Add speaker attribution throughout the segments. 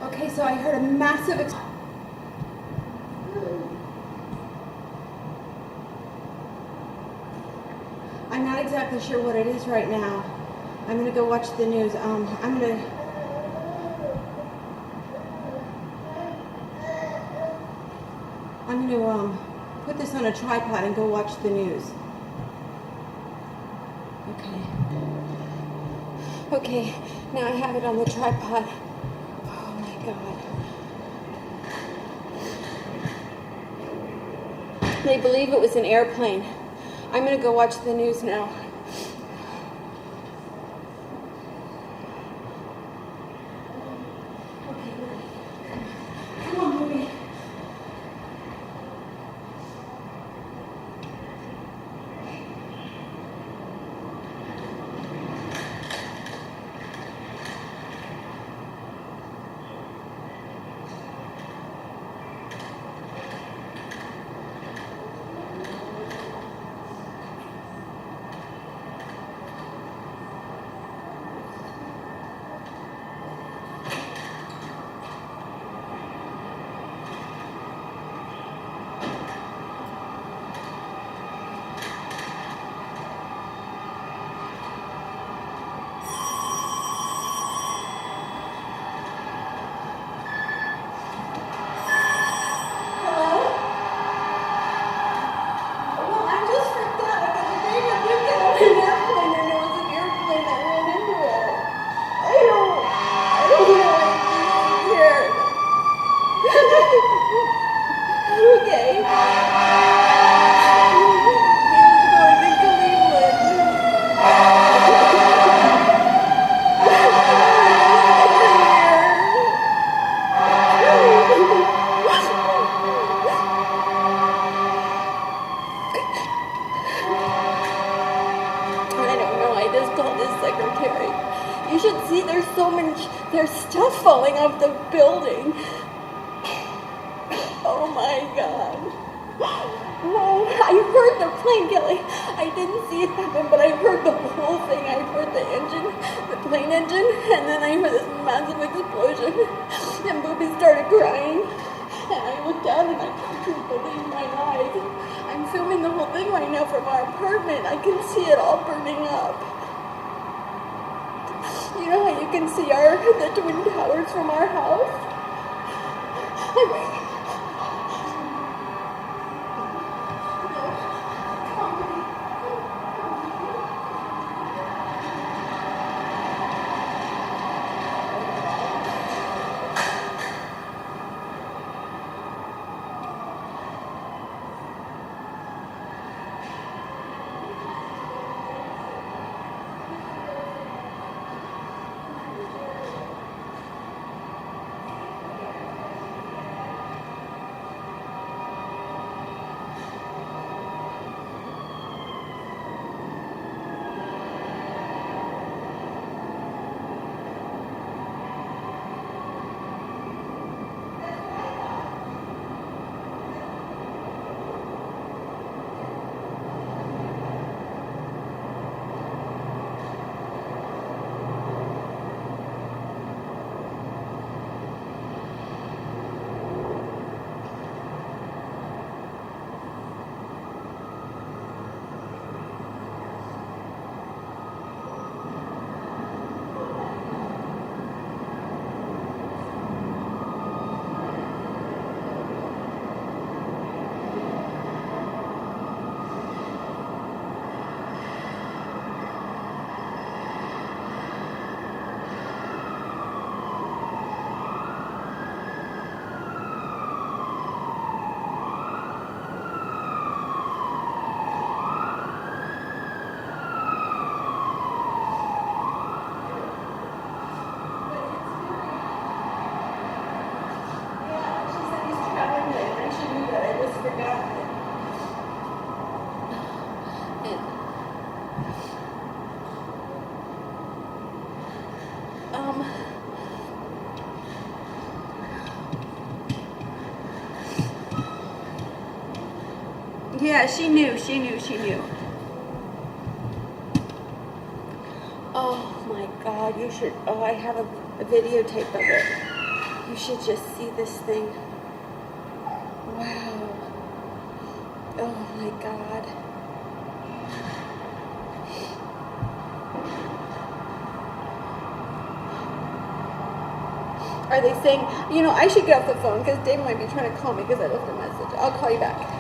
Speaker 1: Okay, so I heard a massive I'm not exactly sure what it is right now. I'm gonna go watch the news. I'm gonna put this on a tripod and go watch the news. Okay, now I have it on the tripod. Oh my God. They believe it was an airplane. I'm gonna go watch the news now. Okay, come on, Ruby. You should see there's stuff falling off the building. Oh my God. Oh, I heard the plane, Kelly. I didn't see it happen, but I heard the whole thing. I heard the engine, the plane engine, and then I heard this massive explosion. And Booby started crying. And I looked down and I couldn't believe my eyes. I'm filming the whole thing right now from our apartment. I can see it all burning up. You know how you can see the Twin Towers from our house? Yeah, she knew. Oh my God, you should, I have a videotape of it. You should just see this thing. Wow. Oh my God. Are they saying, I should get off the phone because Dave might be trying to call me because I left a message. I'll call you back.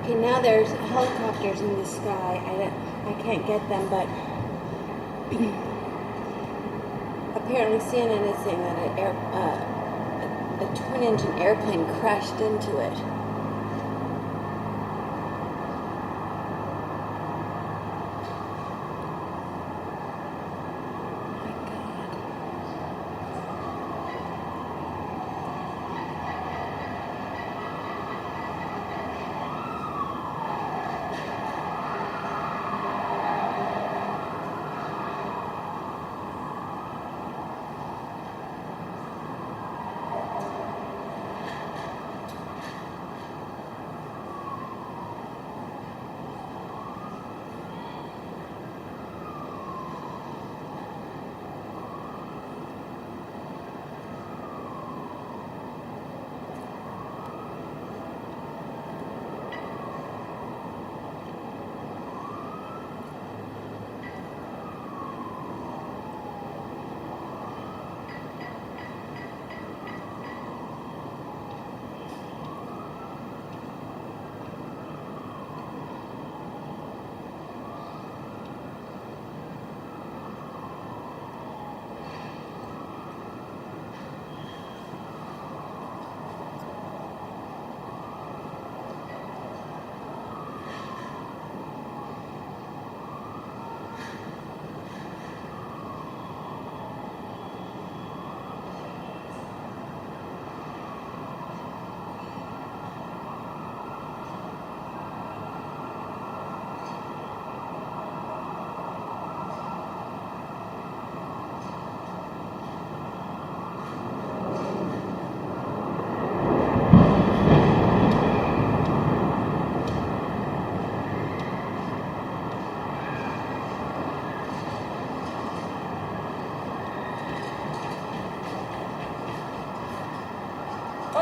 Speaker 1: Okay, now there's helicopters in the sky. I can't get them, but apparently CNN is saying that a twin-engine airplane crashed into it.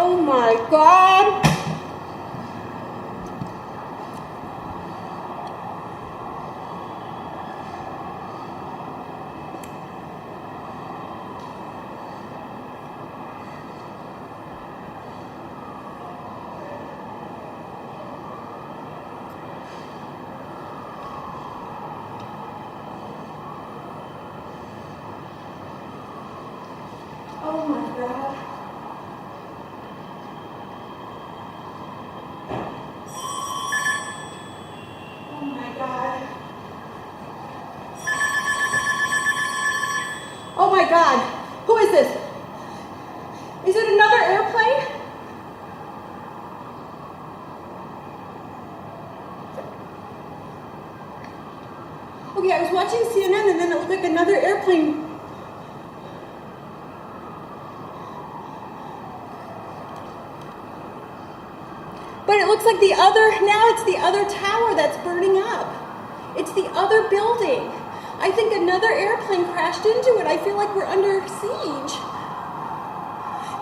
Speaker 1: Oh my God. Oh my God. Oh my God. Oh my God. Who is this? Is it another airplane? Okay, I was watching CNN and then it looked like another airplane. But it looks like now it's the other tower that's burning up. It's the other building. I think another airplane crashed into it. I feel like we're under siege.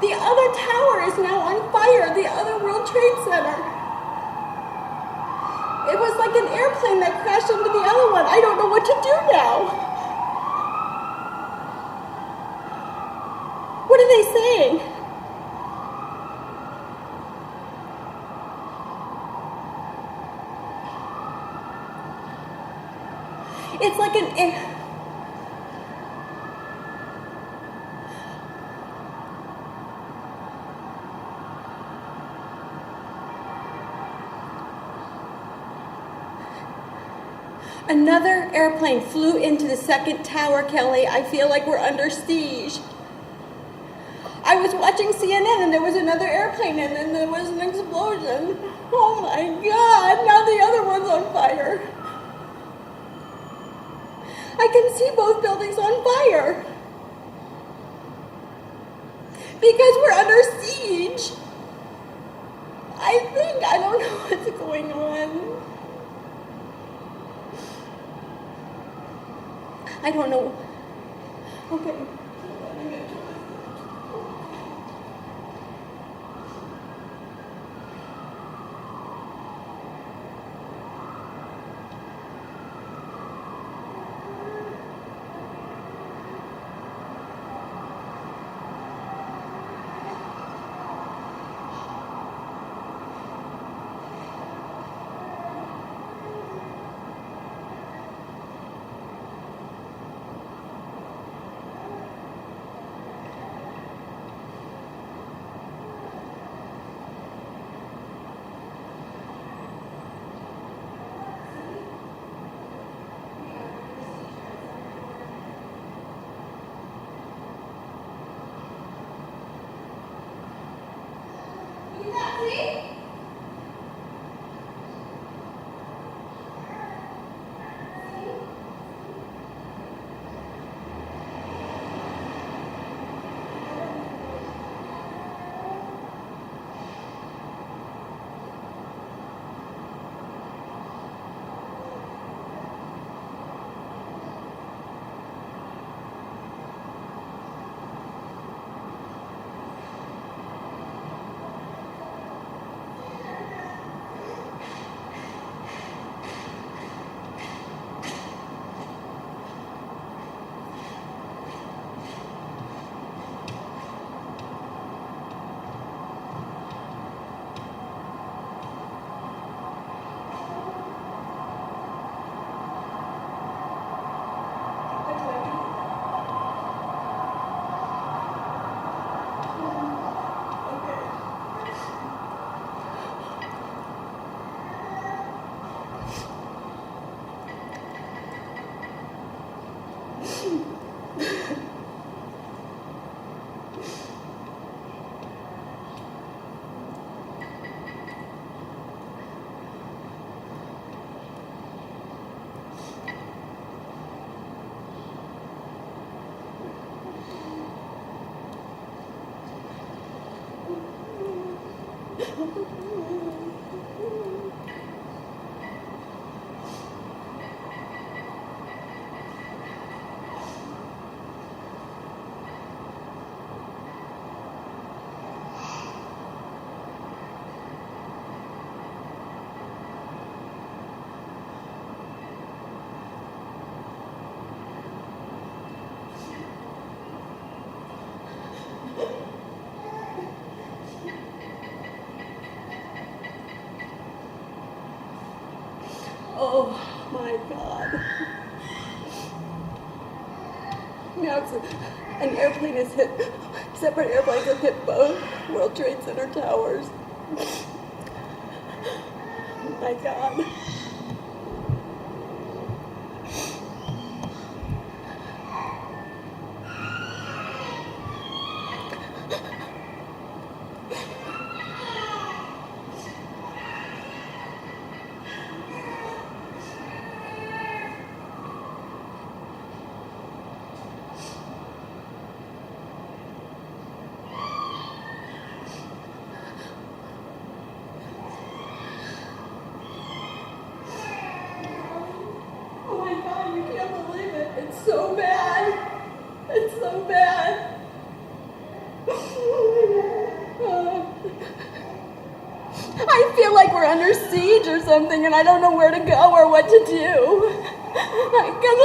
Speaker 1: The other tower is now on fire, the other World Trade Center. It was like an airplane that crashed into the other one. I don't know what to do now. What are they saying? It's like another airplane flew into the second tower, Kelly. I feel like we're under siege. I was watching CNN and there was another airplane and then there was an explosion. Oh my God, now the other one's on fire. I can see both buildings on fire. Because we're under siege. I don't know what's going on. I don't know. Okay. my God. Now an airplane has hit, separate airplanes have hit both World Trade Center towers. My God. So bad. It's so bad. I feel like we're under siege or something and I don't know where to go or what to do. Because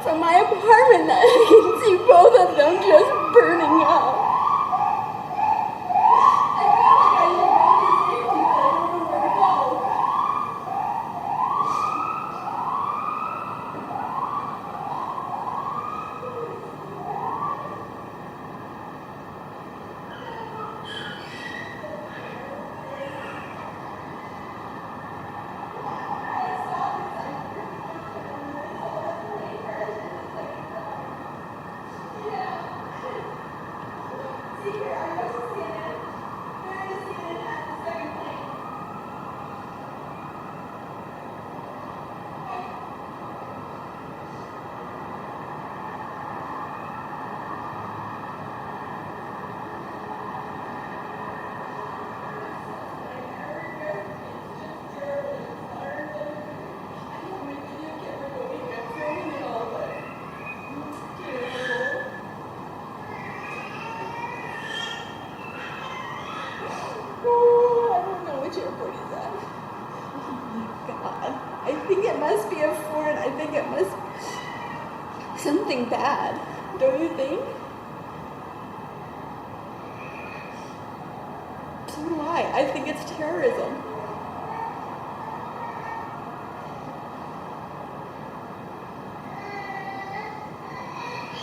Speaker 1: from my apartment, I can see both of them just burning up. Something bad, don't you think? So do I think it's terrorism.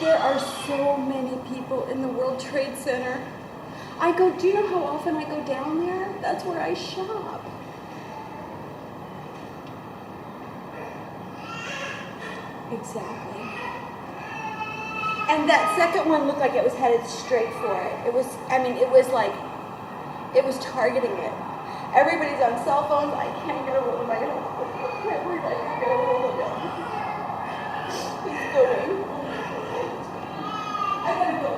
Speaker 1: There are so many people in the World Trade Center. Do you know how often I go down there? That's where I shop. Exactly. And that second one looked like it was headed straight for it. It was targeting it. Everybody's on cell phones. I can't get a hold of my home. I can't get a hold of him. He's going. I gotta go.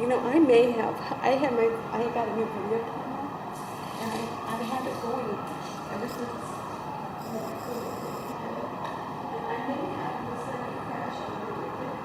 Speaker 1: You know, I got a new video camera, and I had it going ever since. And I may have the second crash on the weekend.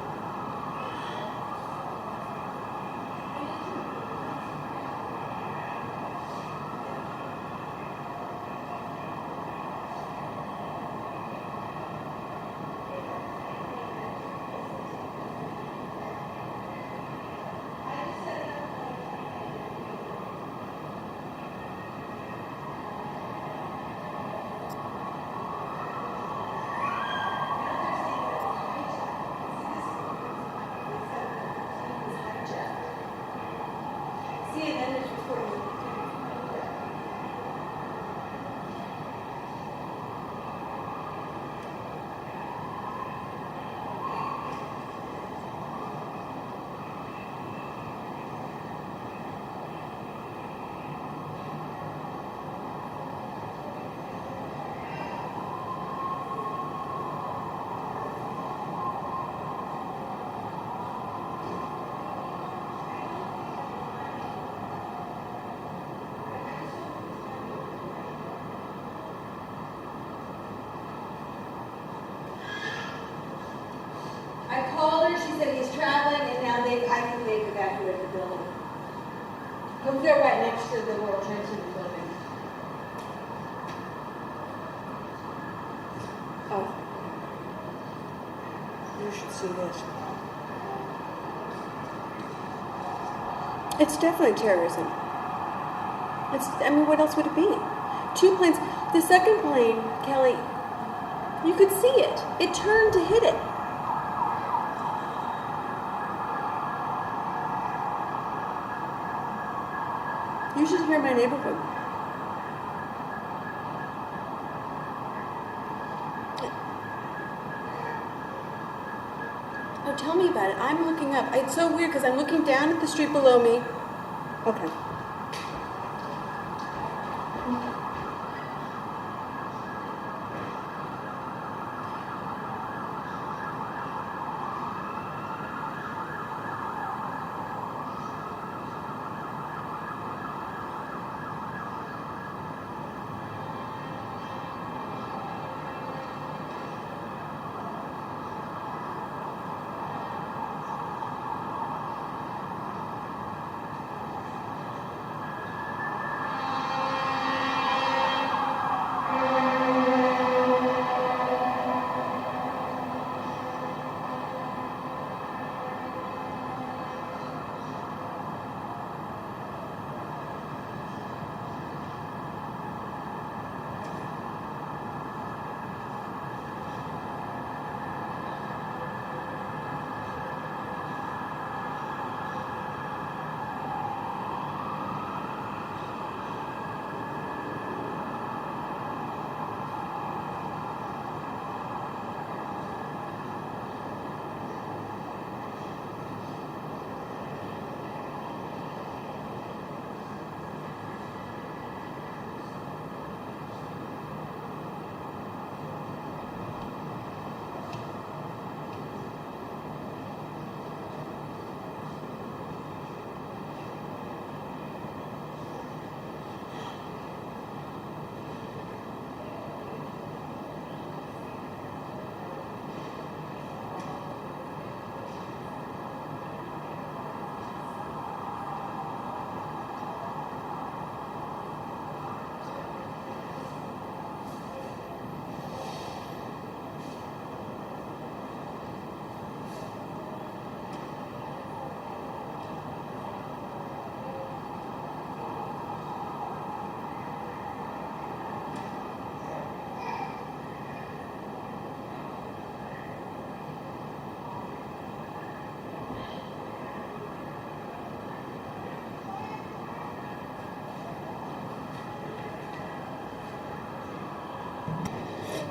Speaker 1: I called her, she said he's traveling, and now I think they've evacuated the building. Because they're right next to the World Trade Center building. Oh. You should see this. It's definitely terrorism. I mean, what else would it be? 2 planes. The second plane, Kelly, you could see it. It turned to hit it. You should hear my neighborhood. Oh, tell me about it. I'm looking up. It's so weird because I'm looking down at the street below me. Okay.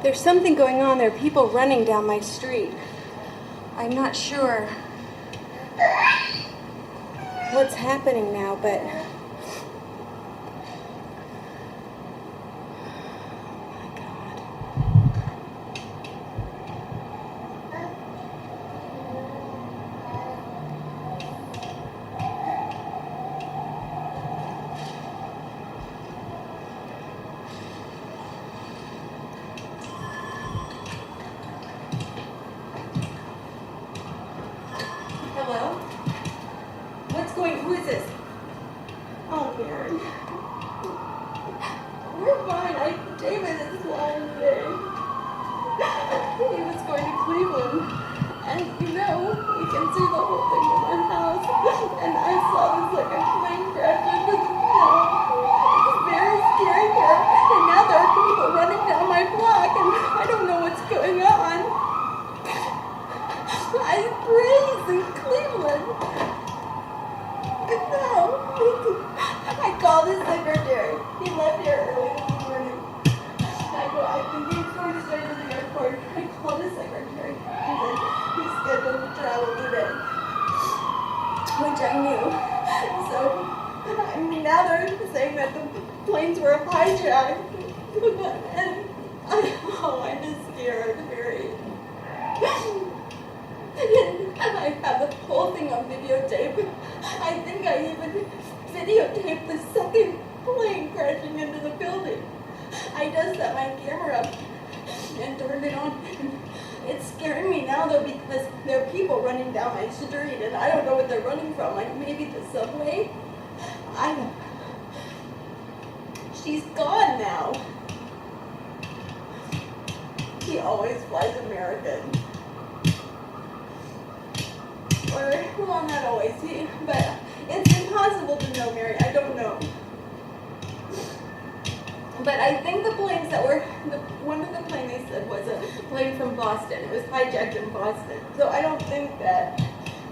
Speaker 1: There's something going on. There are people running down my street. I'm not sure what's happening now, but scared. We're fine. David is flying today. He was going to Cleveland. And we can see the whole thing from our house. And I saw this like a plane crash into the snow. It's very scary here. And now there are people running down my block and I don't know what's going on. I praise in Cleveland. No. I called his secretary. He left here early this morning. I think he was going straight to the airport. I called his secretary. He said he's scheduled to travel today. Which I knew. So, now they're saying that the planes were hijacked. And I'm just scared, very. I have the whole thing on videotape. I think I even videotaped the second plane crashing into the building. I just set my camera up and turned it on. It's scaring me now though because there are people running down my street and I don't know what they're running from. Like maybe the subway. I don't. She's gone now. He always flies American. Or, well, not always, but it's impossible to know, Mary. I don't know. But I think the planes that were, one of the planes they said was a plane from Boston. It was hijacked in Boston. So I don't think that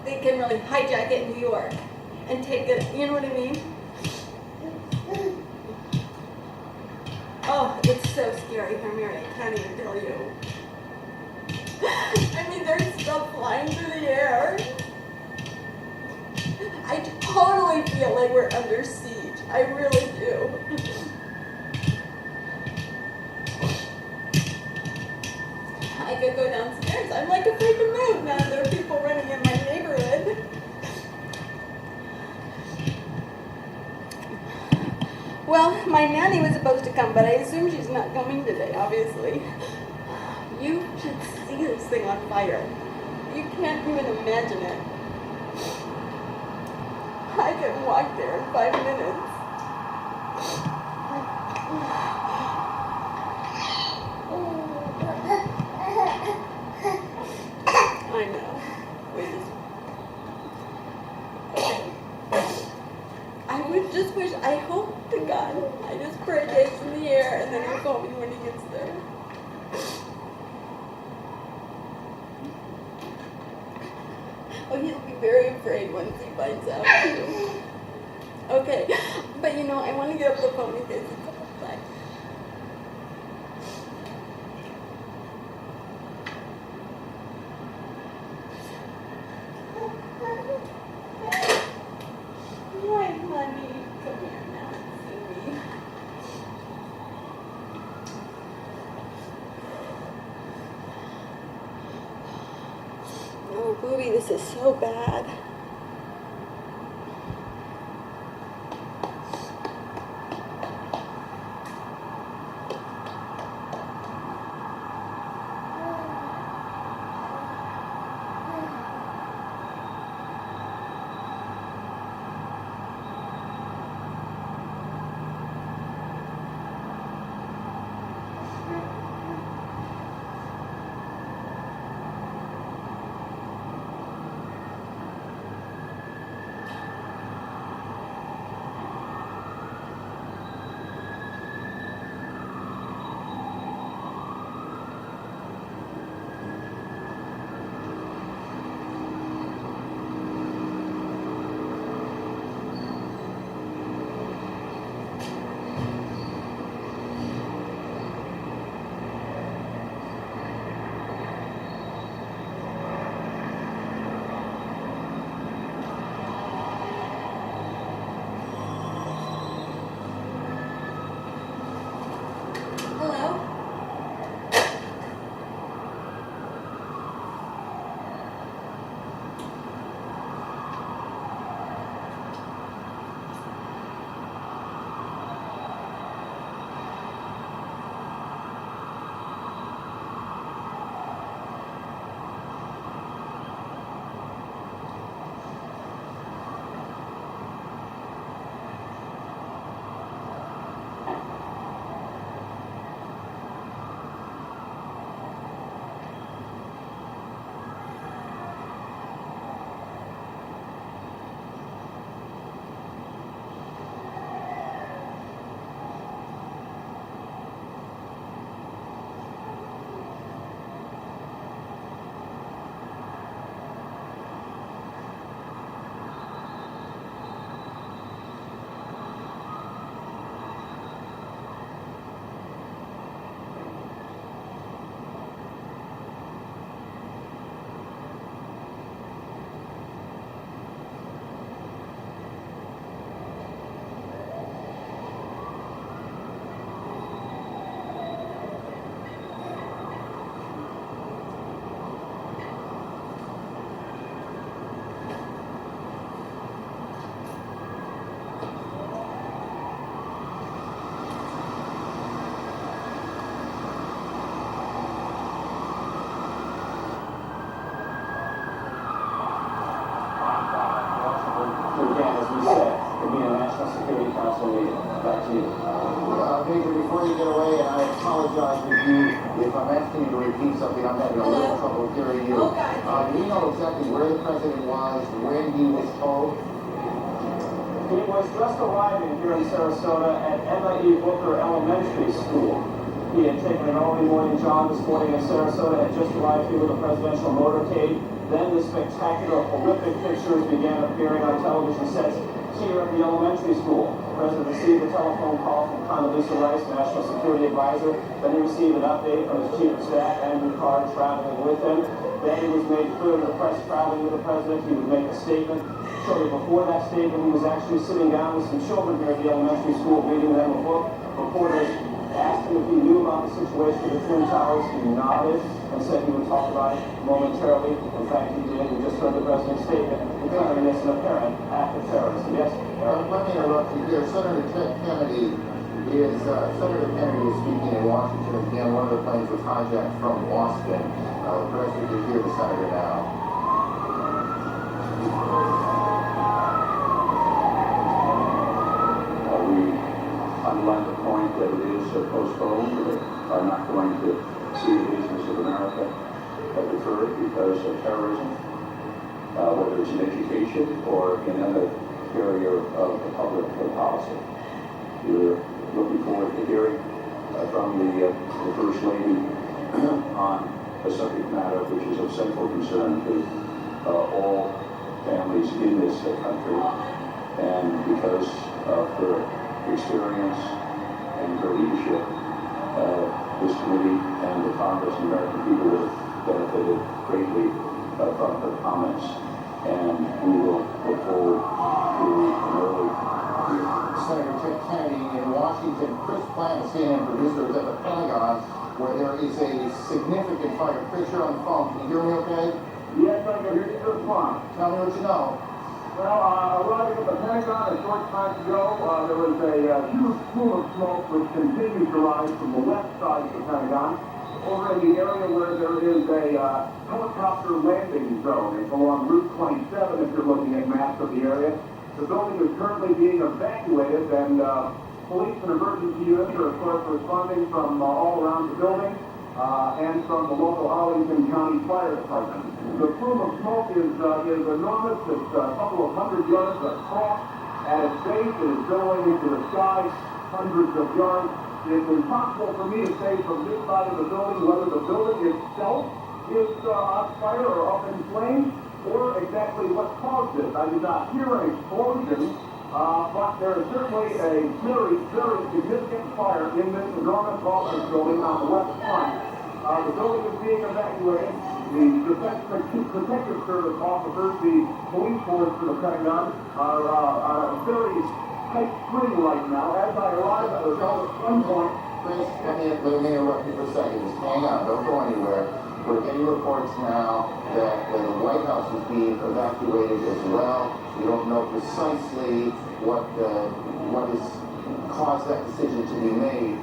Speaker 1: they can really hijack it in New York and take it, you know what I mean? Oh, it's so scary here, Mary. I can't even tell you. I mean, there's stuff flying through the air. I totally feel like we're under siege. I really do. I could go downstairs. I'm like afraid to move now. There are people running in my neighborhood. Well, my nanny was supposed to come, but I assume she's not coming today, obviously. You should see this thing on fire. You can't even imagine it. I can walk there in 5 minutes. I know. I would just wish, I hope to God, I just pray that it's in the air and then he'll call me when he gets there. Oh, he'll be very afraid once he finds out. Okay, but I want to get up the phone in case he calls back. Hi, honey. Come here now and see me. Oh, Booby, this is so bad.
Speaker 2: council meeting. Back to you.
Speaker 3: Major, before you get away, and I apologize if I'm asking you to repeat something, I'm having a little trouble hearing you. Do you know exactly where the president was when he was told?
Speaker 2: He was just arriving here in Sarasota at Emma E. Booker Elementary School. He had taken an early morning jog this morning in Sarasota, had just arrived here with a presidential motorcade. Then the spectacular, horrific pictures began appearing on television sets here at the elementary school. The president received a telephone call from Condoleezza Rice, National Security Advisor. Then he received an update from his chief of staff, Andrew Carr, traveling with him. Then it was made clear to the press traveling with the president he would make a statement. Shortly before that statement, he was actually sitting down with some children here at the elementary school, reading them a book. Reporters asked him if he knew about the situation with the Twin Towers. He nodded and said he would talk about it momentarily. In fact, he did. We just heard the president's statement declaring this an apparent act of terrorism. Yes?
Speaker 3: Let me interrupt you here. Senator Kennedy is speaking in Washington. Again, one of the planes was hijacked from Boston. The president is here, the senator now.
Speaker 4: Underline the point that it is postponed. We are not going to see the business of America deferred because of terrorism, whether it's in education or in another area of the public policy. We're looking forward to hearing from the First Lady on a subject matter which is of central concern to all families in this country, and because of her experience and her leadership, this committee and the Congress and the American people have benefited greatly from her comments, and we will look forward to an early
Speaker 3: Senator Kennedy in Washington. Chris Plant, CNN producer, is at the Pentagon, where there is a significant fire. Chris, you're on the phone. Can you hear me okay?
Speaker 5: Yes, I can hear you just fine.
Speaker 3: Tell me what you know.
Speaker 5: Well, arriving at the Pentagon a short time ago, there was a huge plume of smoke which continues to rise from the left side of the Pentagon over in the area where there is a helicopter landing zone. It's along Route 27 if you're looking at maps of the area. The building is currently being evacuated, and police and emergency units are, of course, responding from all around the building and from the local Arlington County Fire Department. The plume of smoke is enormous. It's a couple of hundred yards across. At its base, it is billowing into the sky, hundreds of yards. It's impossible for me to say from this side of the building whether the building itself is on fire or up in flames, or exactly what caused it. I did not hear an explosion, but there is certainly a very, very significant fire in this enormous office building on the west front. The building is being evacuated. The Protective Service officers, the police force for the Pentagon, are on a very tight string right now. As I arrived, I was at one point.
Speaker 3: Chris, let me interrupt you for a second. Just hang on. Don't go anywhere. We're getting reports now that the White House is being evacuated as well. We don't know precisely what has caused that decision to be made.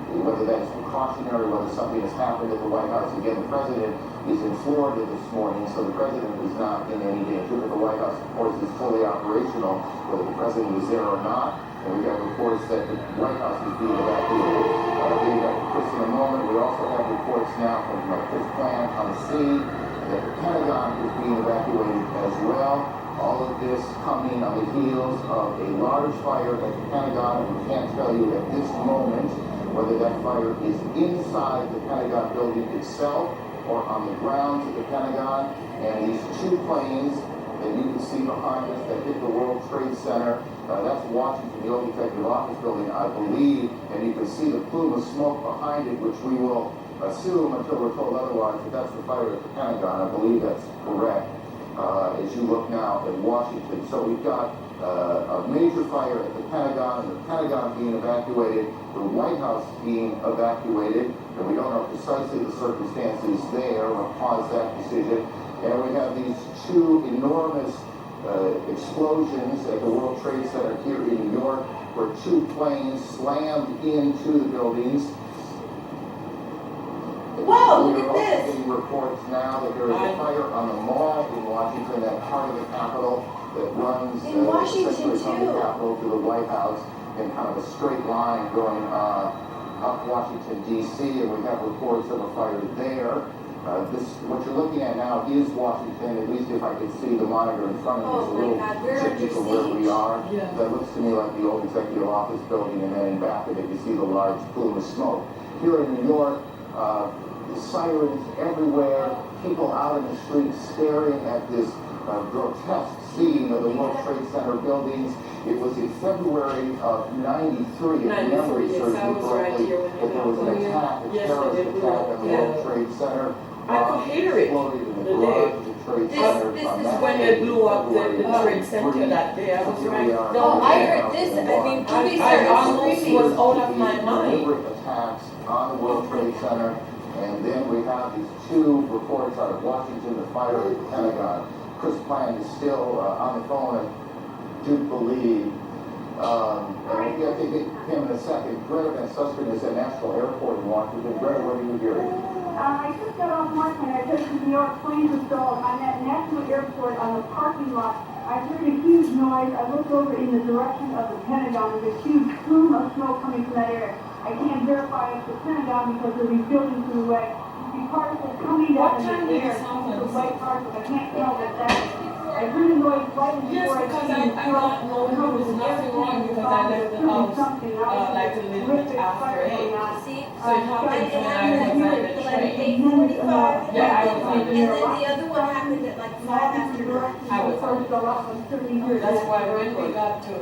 Speaker 3: Whether that's precautionary, whether something has happened at the White House. Again, the president is in Florida this morning, so the president is not in any danger, but the White House, of course, is fully operational, whether the president is there or not. And we got reports that the White House is being evacuated. Getting back to Chris in a moment, we also have reports now from Chris Plant on the scene that the Pentagon is being evacuated as well. All of this coming on the heels of a large fire at the Pentagon, and we can't tell you at this moment whether that fire is inside the Pentagon building itself or on the grounds of the Pentagon. And these two planes that you can see behind us that hit the World Trade Center, that's Washington, the old executive office building, I believe, and you can see the plume of smoke behind it, which we will assume until we're told otherwise that that's the fire at the Pentagon. I believe that's correct as you look now at Washington. So we've got a major fire at the Pentagon, and the Pentagon being evacuated, the White House being evacuated, and we don't know precisely the circumstances there, what caused that decision. And we have these two enormous explosions at the World Trade Center here in New York, where two planes slammed into the buildings.
Speaker 1: Whoa, look
Speaker 3: We're
Speaker 1: at
Speaker 3: also
Speaker 1: this.
Speaker 3: getting reports now that there is a fire on the mall in Washington, that part of the Capitol. that runs
Speaker 1: In Washington,
Speaker 3: essentially from the
Speaker 1: too.
Speaker 3: Capitol to the White House in kind of a straight line going up Washington D.C. and we have reports of a fire there. What you're looking at now is Washington, at least if I can see the monitor in front of me. It's a little tricky from where we are.
Speaker 1: Yeah.
Speaker 3: That looks to me like the old executive office building, and then in back of it you see the large plume of smoke. Here in New York, sirens everywhere, people out in the streets staring at this grotesque scene of the World Trade Center buildings. It was in February of '93, if memory serves me correctly, that there was an attack, a terrorist attack on the World Trade Center.
Speaker 6: I could hear it the day. This is when they blew up the Trade Center that day. I was right.
Speaker 1: Oh, I heard this. I mean,
Speaker 6: I almost was out of my mind.
Speaker 3: Deliberate attacks on the World Trade Center, and then we have these two reports out of Washington, the fire at the Pentagon. Chris Plant is still on the phone, I do believe. And we'll get to him in a second. Greta Van Susteren is at National Airport in Washington. Greta, what are you hearing?
Speaker 7: I just got off work when I took the New York planes installed. I'm at National Airport on the parking lot. I heard a huge noise. I looked over in the direction of the Pentagon. There's a huge plume of smoke coming from that area. I can't verify it's the Pentagon because there are these buildings in the way. The particles coming down in the air, the white particles. I can't tell that that is. I heard a noise right before I
Speaker 6: because I don't know there was nothing wrong because I left the house like a little bit after 8.
Speaker 1: See?
Speaker 6: So it happened when I was on the train.
Speaker 1: 8:45.
Speaker 6: Yeah, I was on the
Speaker 1: And then
Speaker 6: train.
Speaker 1: the other one happened at like 5 after 9.
Speaker 6: I was That's why when we got to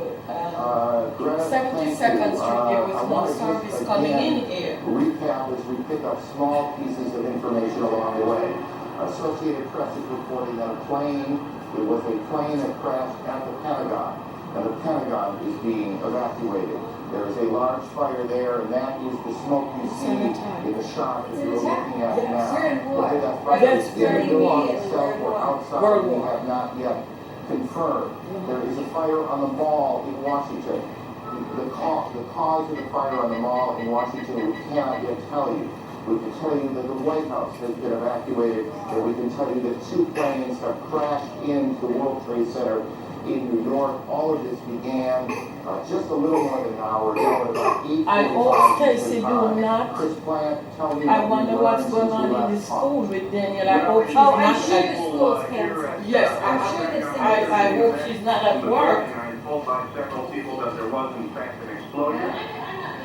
Speaker 3: Greta,
Speaker 6: 72nd Street, there was no service coming in here.
Speaker 3: Recap as we pick up small pieces of information along the way. Associated Press is reporting that it was a plane that crashed at the Pentagon, and the Pentagon is being evacuated. There is a large fire there, and that is the smoke you see in the shot that you're looking at now. Whether that fire is in the building itself or outside, we have not yet confirmed. There is a fire on the mall in Washington. The cause of the fire on the mall in Washington, we cannot yet tell you. We can tell you that the White House has been evacuated, and we can tell you that 2 planes have crashed into the World Trade Center in New York. All of this began just a little more than an hour ago, at about 8:45.
Speaker 6: I hope Stacy do not.
Speaker 3: Chris Plant, tell me.
Speaker 6: I wonder what's going on in the school with Daniel. I hope she's
Speaker 1: Oh,
Speaker 6: not
Speaker 1: I'm sure
Speaker 6: at
Speaker 1: the school's canceled.
Speaker 6: Yes,
Speaker 1: I'm sure this thing is
Speaker 6: I hope she's not at work.
Speaker 5: I was told by several people that there was in fact an explosion.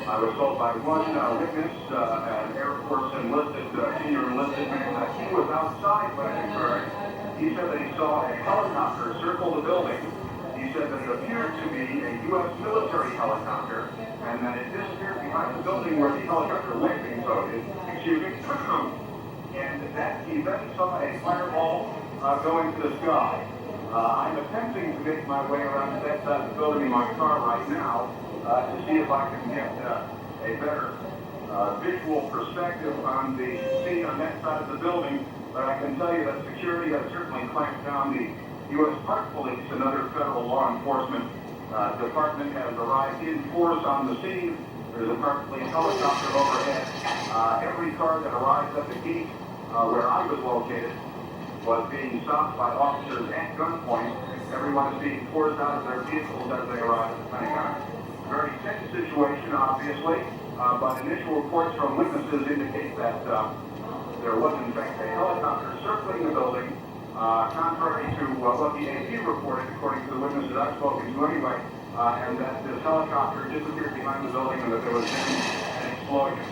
Speaker 5: I was told by one witness, an Air Force enlisted, senior enlisted man, that he was outside when it occurred. He said that he saw a helicopter circle the building. He said that it appeared to be a U.S. military helicopter, and that it disappeared behind the building where the helicopter landing zone is. Excuse me. And that he then saw a fireball go into the sky. I'm attempting to make my way around that side of the building in my car right now to see if I can get a better visual perspective on the scene on that side of the building. But I can tell you that security has certainly clamped down. The U.S. Park Police and other federal law enforcement department has arrived in force on the scene. There's a Park Police helicopter overhead. Every car that arrives at the gate where I was located was being stopped by officers at gunpoint. Everyone is being forced out of their vehicles as they arrive at the Pentagon. Very tense situation, obviously, but initial reports from witnesses indicate that there was, in fact, a helicopter circling the building, contrary to what the AP reported, according to the witnesses I've spoken to anyway, and that this helicopter disappeared behind the building and that there was then an explosion.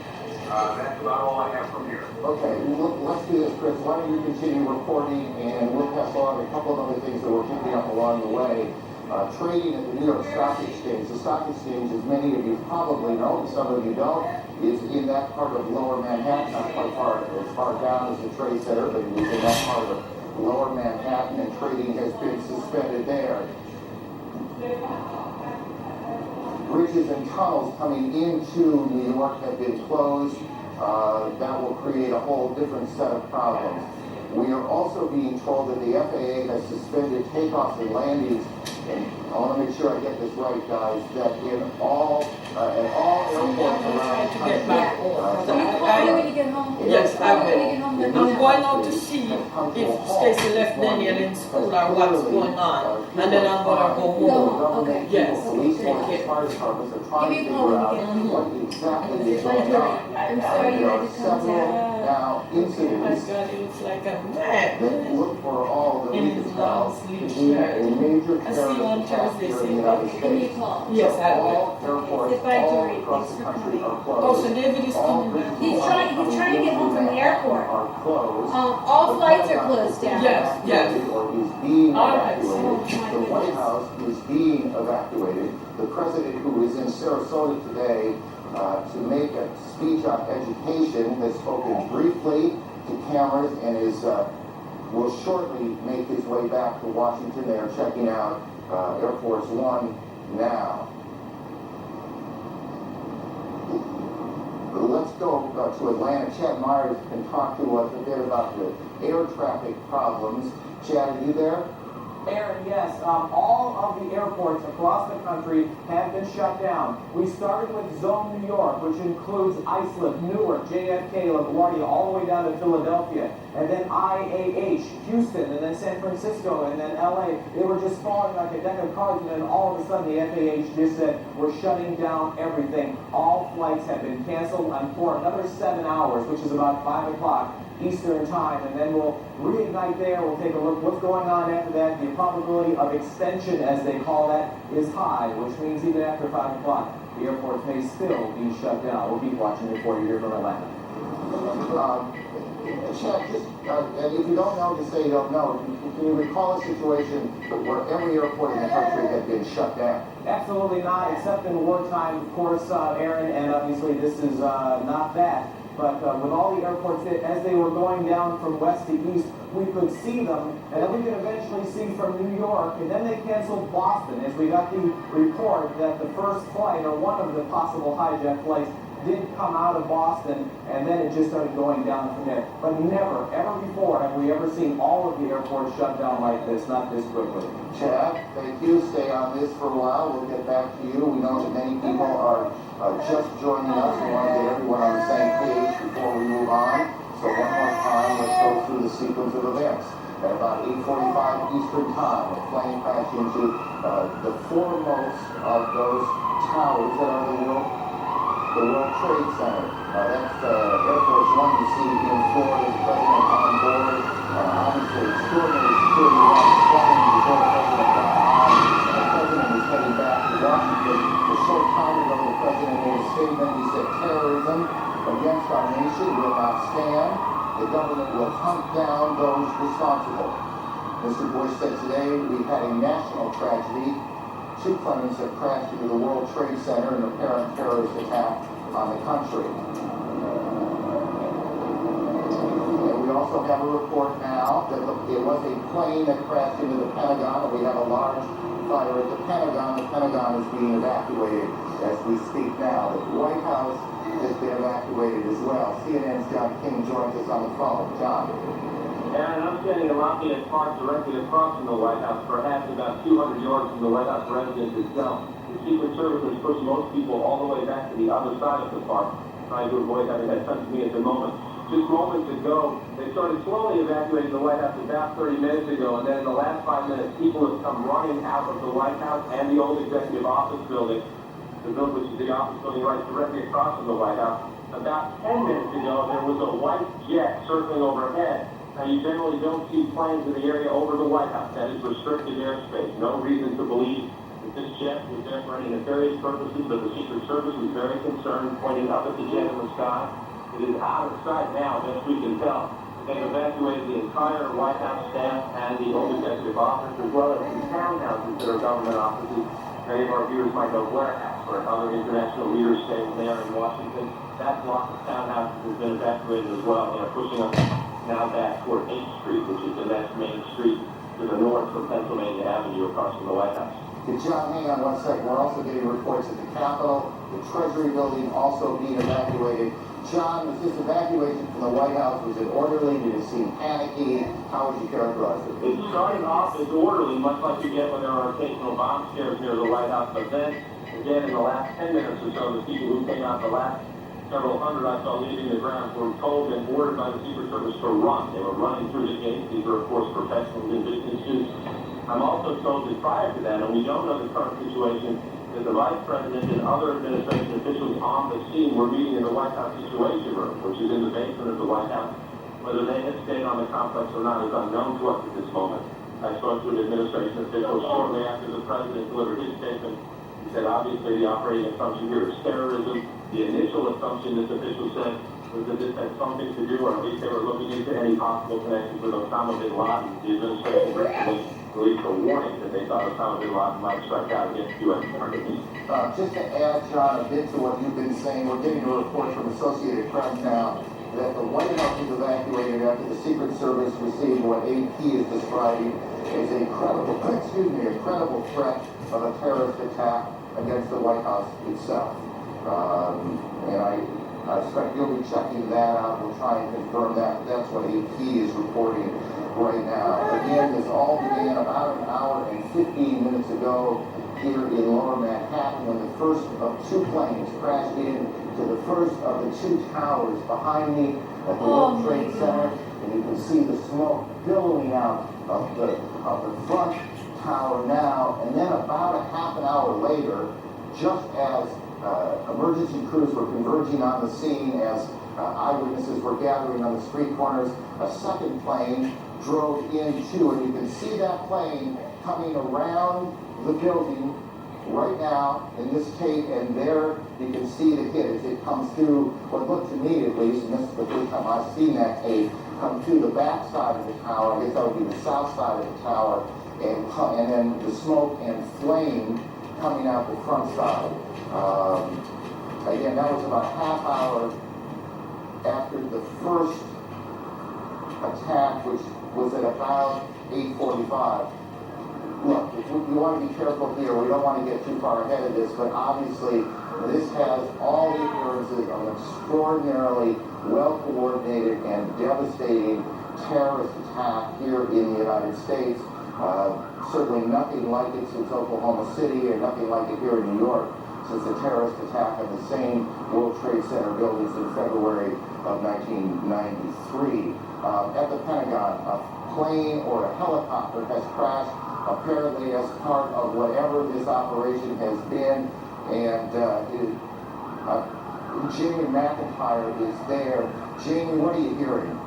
Speaker 5: That's about all I have from here.
Speaker 3: Okay, let's do this, Chris. Why don't you continue reporting, and we'll pass along a couple of other things that we're picking up along the way. Trading at the New York Stock Exchange. The Stock Exchange, as many of you probably know, and some of you don't, is in that part of Lower Manhattan, not quite as far down as the Trade Center, but it is in that part of Lower Manhattan, and trading has been suspended there. Bridges and tunnels coming into New York have been closed. That will create a whole different set of problems. We are also being told that the FAA has suspended takeoffs and landings, and I want to make sure I get this right, guys, that in all airports around the country.
Speaker 1: Will you call me when you get home?
Speaker 6: Yes, I
Speaker 1: When you
Speaker 6: will.
Speaker 1: get home, let me
Speaker 6: I'm
Speaker 1: know.
Speaker 6: going out to see if Stacy left Daniel in school or what's going on, and then I'm gonna go home.
Speaker 1: Okay.
Speaker 6: Yes,
Speaker 3: Police
Speaker 6: take
Speaker 3: forces,
Speaker 6: care.
Speaker 3: fire departments are
Speaker 1: Give
Speaker 3: trying
Speaker 1: me
Speaker 3: to
Speaker 1: a call
Speaker 3: figure
Speaker 1: when
Speaker 3: out
Speaker 1: you get home.
Speaker 3: what exactly is
Speaker 1: If I
Speaker 3: going
Speaker 1: do
Speaker 3: on.
Speaker 1: it, I'm sorry you
Speaker 3: There
Speaker 1: had
Speaker 3: are
Speaker 1: to
Speaker 3: several
Speaker 1: contact.
Speaker 3: now
Speaker 6: Oh my
Speaker 3: incidents
Speaker 6: God, it looks like a
Speaker 3: that
Speaker 6: man.
Speaker 3: look for all the
Speaker 6: In his
Speaker 3: reasons now
Speaker 6: long
Speaker 3: to
Speaker 6: sleeve
Speaker 3: be a
Speaker 6: shirt.
Speaker 3: major
Speaker 6: I see you on
Speaker 3: terrorist attack
Speaker 6: Thursday,
Speaker 3: here in
Speaker 6: say
Speaker 3: the United
Speaker 6: thank you.
Speaker 1: Give me a
Speaker 3: States.
Speaker 1: call.
Speaker 6: Yes, I will.
Speaker 3: All airports
Speaker 1: Say bye,
Speaker 3: all
Speaker 1: Tori.
Speaker 3: across
Speaker 1: Thanks
Speaker 3: the
Speaker 1: for
Speaker 3: country
Speaker 1: coming.
Speaker 3: are closed.
Speaker 6: Oh, so David is
Speaker 3: All
Speaker 6: coming back.
Speaker 3: bridges
Speaker 1: He's trying to get home from the airport.
Speaker 3: are closed.
Speaker 1: All
Speaker 3: The
Speaker 1: flights are
Speaker 3: Pentagon
Speaker 1: closed
Speaker 3: is being
Speaker 1: down.
Speaker 6: Yes, yes.
Speaker 3: evacuated Or is being
Speaker 6: All right.
Speaker 3: evacuated.
Speaker 1: Oh, my
Speaker 3: The White
Speaker 1: goodness.
Speaker 3: House is being evacuated. The president, who is in Sarasota today to make a speech on education, has spoken briefly to cameras and will shortly make his way back to Washington. They are checking out Air Force One now. Let's go to Atlanta. Chad Myers can talk to us a bit about the air traffic problems. Chad, are you there?
Speaker 2: Aaron, yes, all of the airports across the country have been shut down. We started with Zone New York, which includes Islip, Newark, JFK, LaGuardia, all the way down to Philadelphia, and then IAH, Houston, and then San Francisco, and then LA. They were just falling like a deck of cards, and then all of a sudden the FAA just said, we're shutting down everything. All flights have been canceled for another 7 hours, which is about 5 o'clock. Eastern time, and then we'll reignite there. We'll take a look what's going on after that. The probability of extension, as they call that, is high, which means even after 5 o'clock, the airports may still be shut down. We'll keep watching it for you here from Atlanta.
Speaker 3: Chad, just, and if you don't know, just say you don't know. Can you recall a situation where every airport in the country had been shut down?
Speaker 2: Absolutely not, except in wartime, of course, Aaron, and obviously this is not that. But with all the airports, as they were going down from west to east, we could see them, and then we could eventually see from New York, and then they canceled Boston, as we got the report that the first flight, or one of the possible hijack flights, did come out of Boston, and then it just started going down from there. But never, ever before have we ever seen all of the airports shut down like this, not this quickly.
Speaker 3: Chad, thank you. Stay on this for a while. We'll get back to you. We know that many people are just joining us. We want to get everyone on the same page before we move on. So one more time, let's go through the sequence of events. At about 8:45 Eastern Time, a plane crashed into the foremost of those towers that are the World Trade Center. That's Air Force One you see in Florida, the president on board. Obviously, extraordinary security around the plane before the president got on. The president was heading back to Washington. A short time ago, the president made a statement. He said, terrorism against our nation will not stand. The government will hunt down those responsible. Mr. Bush said today we had a national tragedy. 2 planes have crashed into the World Trade Center in an apparent terrorist attack on the country. And we also have a report now that it was a plane that crashed into the Pentagon, and we have a large fire at the Pentagon. The Pentagon is being evacuated as we speak now. The White House has been evacuated as well. CNN's John King joins us on the phone. John.
Speaker 8: Aaron, I'm standing in Lafayette Park directly across from the White House, perhaps about 200 yards from the White House residence itself. The Secret Service has pushed most people all the way back to the other side of the park, trying to avoid having that touch me at the moment. Just moments ago, they started slowly evacuating the White House about 30 minutes ago, and then in the last 5 minutes, people have come running out of the White House and the old executive office building, the building which is the office building right directly across from the White House. About 10 minutes ago, there was a white jet circling overhead. Now, you generally don't see planes in the area over the White House. That is restricted airspace. No reason to believe that this jet was there for any nefarious purposes, but the Secret Service was very concerned, pointing up at the jet in the sky. It is out of sight now, best we can tell. They've evacuated the entire White House staff and the old executive office, as well as the townhouses that are government offices. Many of our viewers might know Blair House, where other international leaders stay there in Washington. That block of townhouses has been evacuated as well. They are pushing us now back toward 8th Street, which is the next main street to the north from Pennsylvania Avenue across from the White House.
Speaker 3: John, hang on 1 second. We're also getting reports at the Capitol, the Treasury building also being evacuated. John, was this evacuation from the White House, was it orderly? Did it seem panicky? How would you characterize it?
Speaker 8: It started off as orderly, much like you get when there are occasional bomb scares near the White House. But then, again, in the last 10 minutes or so, the people who came out, the last several hundred I saw leaving the grounds, were told and ordered by the Secret Service to run. They were running through the gates. These are, of course, professionals in business suits. I'm also told that prior to that, and we don't know the current situation, that the Vice President and other administration officials on the scene were meeting in the White House Situation Room, which is in the basement of the White House. Whether they had stayed on the complex or not is unknown to us at this moment. I spoke to an administration official shortly after the President delivered his statement. He said, obviously, the operating assumption here is terrorism. The initial assumption, this official said, was that this had something to do, or at least they were looking into any possible connection with Osama bin Laden. The administration recently released a warning that they thought Osama bin Laden might strike out against U.S. targets.
Speaker 3: Just to add, John, a bit to what you've been saying, we're getting a report from Associated Press now that the White House was evacuated after the Secret Service received what AP is describing as a credible threat of a terrorist attack against the White House itself. And I expect you'll be checking that out. We'll try and confirm that. That's what AP is reporting right now. Again, this all began about an hour and 15 minutes ago here in Lower Manhattan when the first of two planes crashed into the first of the two towers behind me at the World Trade Center. And you can see the smoke billowing out of the front tower now. And then about a half an hour later, just as emergency crews were converging on the scene, as eyewitnesses were gathering on the street corners, a second plane drove into, and you can see that plane coming around the building right now in this tape, and there you can see the hit as it comes through what looked to me, at least, and this is the first time I've seen that tape, come through the back side of the tower. I guess that would be the south side of the tower, and then the smoke and flame coming out the front side. Again, that was about a half hour after the first attack, which was at about 8:45. Look, we want to be careful here. We don't want to get too far ahead of this, but obviously this has all the appearances of an extraordinarily well-coordinated and devastating terrorist attack here in the United States. Certainly nothing like it since Oklahoma City, or nothing like it here in New York since the terrorist attack on the same World Trade Center buildings in February of 1993. At the Pentagon, a plane or a helicopter has crashed, apparently as part of whatever this operation has been, and Jamie McIntyre is there. Jamie, what are you hearing?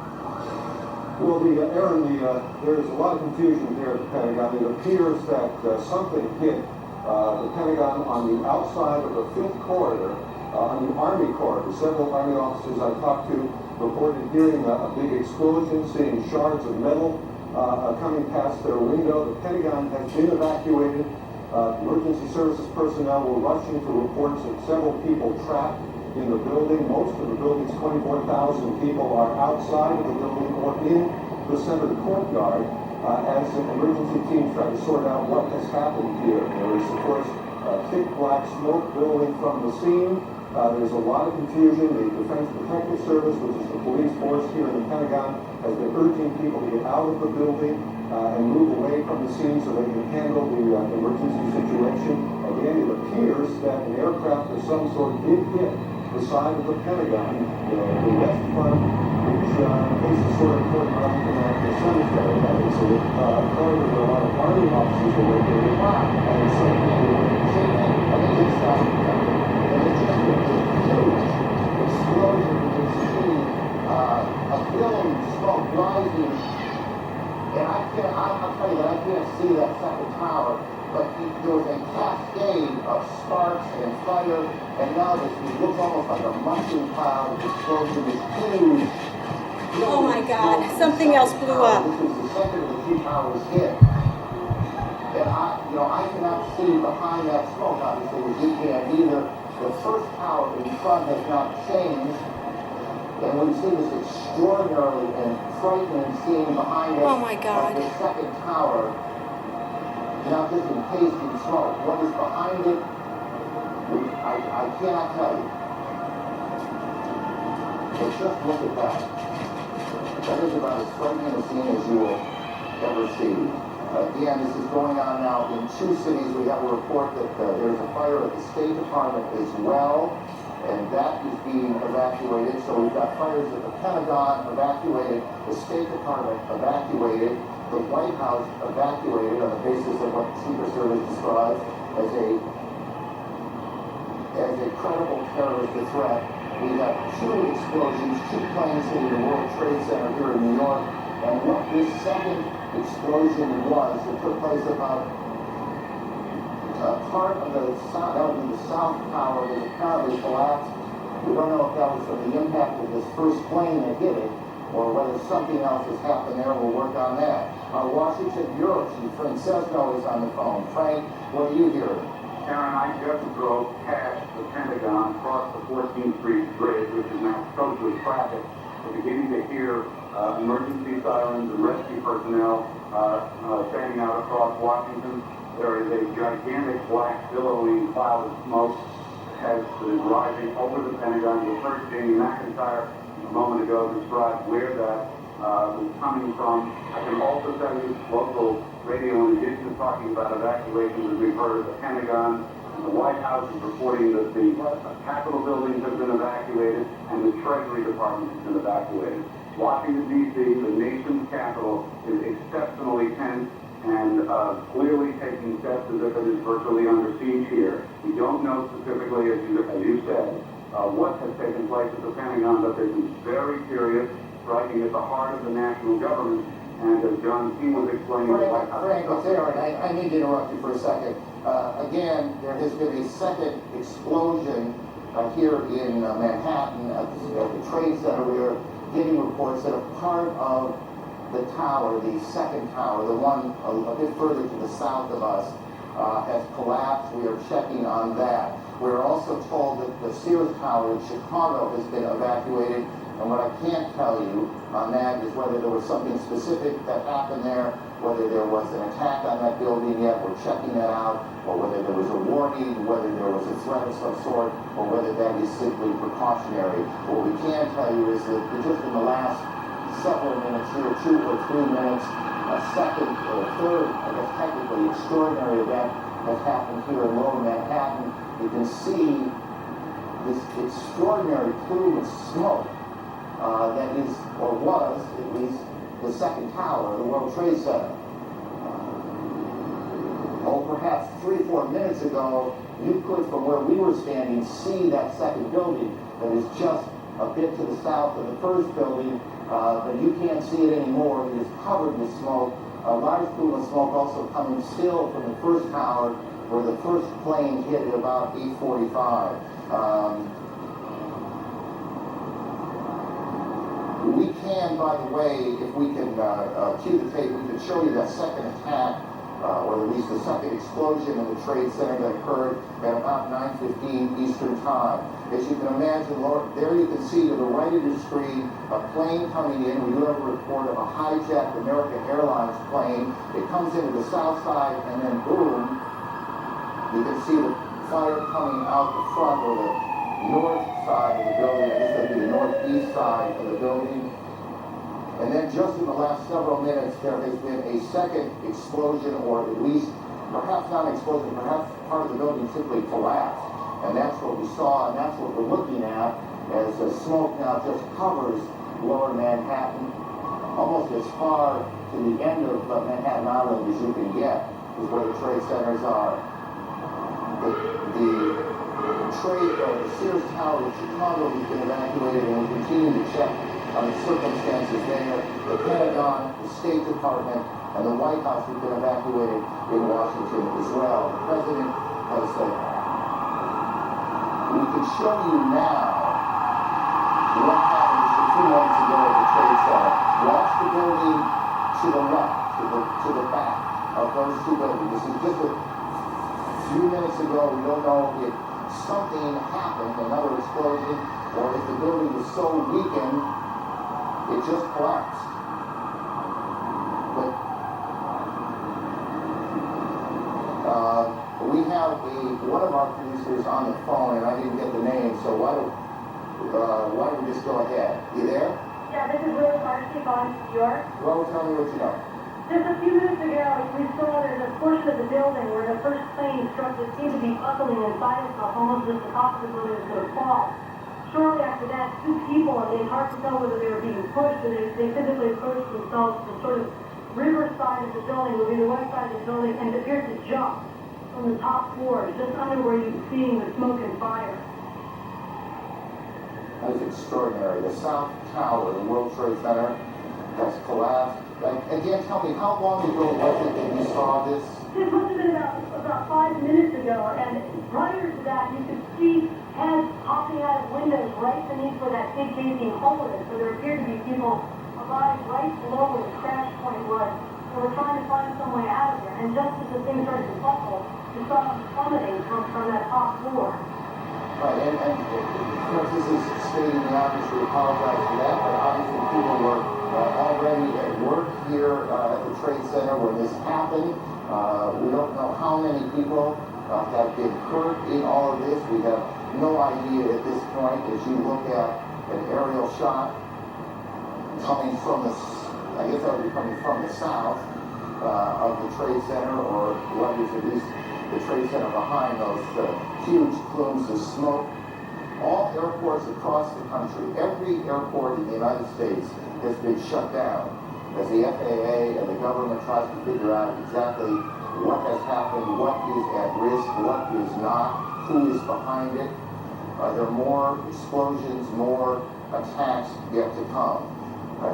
Speaker 9: Well, Aaron, there's a lot of confusion here at the Pentagon. It appears that something hit the Pentagon on the outside of the 5th corridor, on the Army corridor. Several Army officers I talked to reported hearing a big explosion, seeing shards of metal coming past their window. The Pentagon has been evacuated. Emergency services personnel were rushing to reports of several people trapped in the building. Most of the building's 24,000 people are outside of the building or in the center courtyard as an emergency team try to sort out what has happened here. There is, of course, thick black smoke billowing from the scene. There's a lot of confusion. The Defense Protective Service, which is the police force here in the Pentagon, has been urging people to get out of the building and move away from the scene so they can handle the emergency situation. Again, it appears that an aircraft of some sort did hit the side of the Pentagon, the west front, which faces sort of toward the cemetery. So according to a lot of Army officers who were located, and some people were
Speaker 3: explosion, you can see a billowing smoke rising, and I'll tell you that I can't see that second tower, but there was a cascade of sparks and fire, and now this looks almost like a mushroom cloud. This explosion is huge.
Speaker 1: Oh my God, something else blew up.
Speaker 3: This is the second of the two towers hit. And I cannot see behind that smoke, obviously, as you can either. The first tower in front has not changed, and we see this extraordinarily and frightening scene behind us.
Speaker 1: Oh my God.
Speaker 3: The second tower, now just encased in smoke. What is behind it, I cannot tell you. But just look at that. That is about as frightening a scene as you will ever see. Again, this is going on now in 2 cities. We have a report that there's a fire at the State Department as well, and that is being evacuated. So we've got fires at the Pentagon evacuated, the State Department evacuated, the White House evacuated on the basis of what the Secret Service describes as a credible terrorist threat. We have 2 explosions, 2 planes hitting the World Trade Center here in New York, and what this second explosion was, it took place about part of the south tower was apparently collapsed. We don't know if that was from the impact of this first plane that hit it, or whether something else has happened there. We'll work on that. Our Washington Bureau Chief, Frank Sesno, is on the phone. Frank, what are you hearing?
Speaker 5: Karen, I just drove past the Pentagon, across the 14th Street Bridge, which is now choked with traffic. We're beginning to hear emergency sirens and rescue personnel standing out across Washington. There is a gigantic black billowing cloud of smoke that is rising over the Pentagon. You heard Jamie McIntyre a moment ago describe where that was coming from. I can also tell you local radio, in addition to talking about evacuations, as we've heard, the Pentagon and the White House is reporting that the Capitol buildings have been evacuated and the Treasury Department has been evacuated. Washington, D.C., the nation's capital, is exceptionally tense and clearly taking steps as if it is virtually under siege here. We don't know specifically, as you said, what has taken place at the Pentagon, but this is very serious, striking at the heart of the national government. And as John King was explaining,
Speaker 3: Frank, it's Aaron. I need to interrupt you for a second. Again, there has been a second explosion here in Manhattan at the Trade Center. We are getting reports that a part of the tower, the second tower, the one a bit further to the south of us, has collapsed. We are checking on that. We're also told that the Sears Tower in Chicago has been evacuated. And what I can't tell you on that is whether there was something specific that happened there, whether there was an attack on that building yet, we're checking that out, or whether there was a warning, whether there was a threat of some sort, or whether that is simply precautionary. What we can tell you is that just in the last several minutes here, 2 or 3 minutes, a second or third, I guess technically, extraordinary event has happened here in Lower Manhattan. You can see this extraordinary plume of smoke that is, or was, at least, the second tower of the World Trade Center. Perhaps 3 or 4 minutes ago, you could, from where we were standing, see that second building that is just a bit to the south of the first building, but you can't see it anymore. It is covered with smoke. A large plume of smoke also coming still from the first tower, where the first plane hit at about 8:45. We can, by the way, if we can cue the tape, we can show you that second attack, or at least the second explosion in the Trade Center that occurred at about 9:15 Eastern Time. As you can imagine, there you can see to the right of your screen a plane coming in. We do have a report of a hijacked American Airlines plane. It comes into the south side, and then boom, you can see the fire coming out the front, or the north side of the building. I guess that would be the northeast side of the building. And then just in the last several minutes, there has been a second explosion, or at least, perhaps not an explosion, perhaps part of the building simply collapsed. And that's what we saw, and that's what we're looking at, as the smoke now just covers Lower Manhattan, almost as far to the end of Manhattan Island as you can get, is where the trade centers are. The Sears Tower in Chicago has been evacuated, and we continue to check on the circumstances there. The Pentagon, the State Department, and the White House have been evacuated in Washington as well. The President has said, we can show you now what happened just a few moments ago at the Trade Center. Watch the building to the left, to the back of those 2 buildings. This is just a few minutes ago. We don't know if something happened, another explosion, or if the building was so weakened, it just collapsed. But we have one of our producers on the phone, and I didn't get the name, so why don't why don't we just go ahead? You there?
Speaker 7: Yeah, this is Rose Archie on New York.
Speaker 3: Well, tell me what you know.
Speaker 7: Just a few minutes ago, we saw there's a portion of the building where the first plane struck that seemed to be buckling inside itself, almost as the top of the building was going to fall. Shortly after that, two people, I mean, hard to tell whether they were being pushed, but they physically approached themselves to the sort of river side of the building, would be the west side of the building, and appeared to jump from the top floor, just under where you're seeing the smoke and fire.
Speaker 3: That is extraordinary. The South Tower, the World Trade Center, has collapsed. Again, tell me, how long ago was it that you saw this?
Speaker 7: This must have been about 5 minutes ago, and prior to that, you could see heads popping out of windows right beneath where that big gaping hole is. So there appeared to be people alive right below where the crash point was. They were trying to find some way out of there, and just as the thing started to buckle, you saw them plummeting from that top floor.
Speaker 3: Right, and of course, this is stating the obvious. We apologize for that, but obviously people were already at work here at the Trade Center when this happened. We don't know how many people have been hurt in all of this. We have no idea at this point. As you look at an aerial shot coming from the, I guess that would be coming from the south of the Trade Center, or what is at least the Trade Center behind those huge plumes of smoke. All airports across the country, every airport in the United States has been shut down as the FAA and the government tries to figure out exactly what has happened, what is at risk, what is not, who is behind it. Are there more explosions, more attacks yet to come?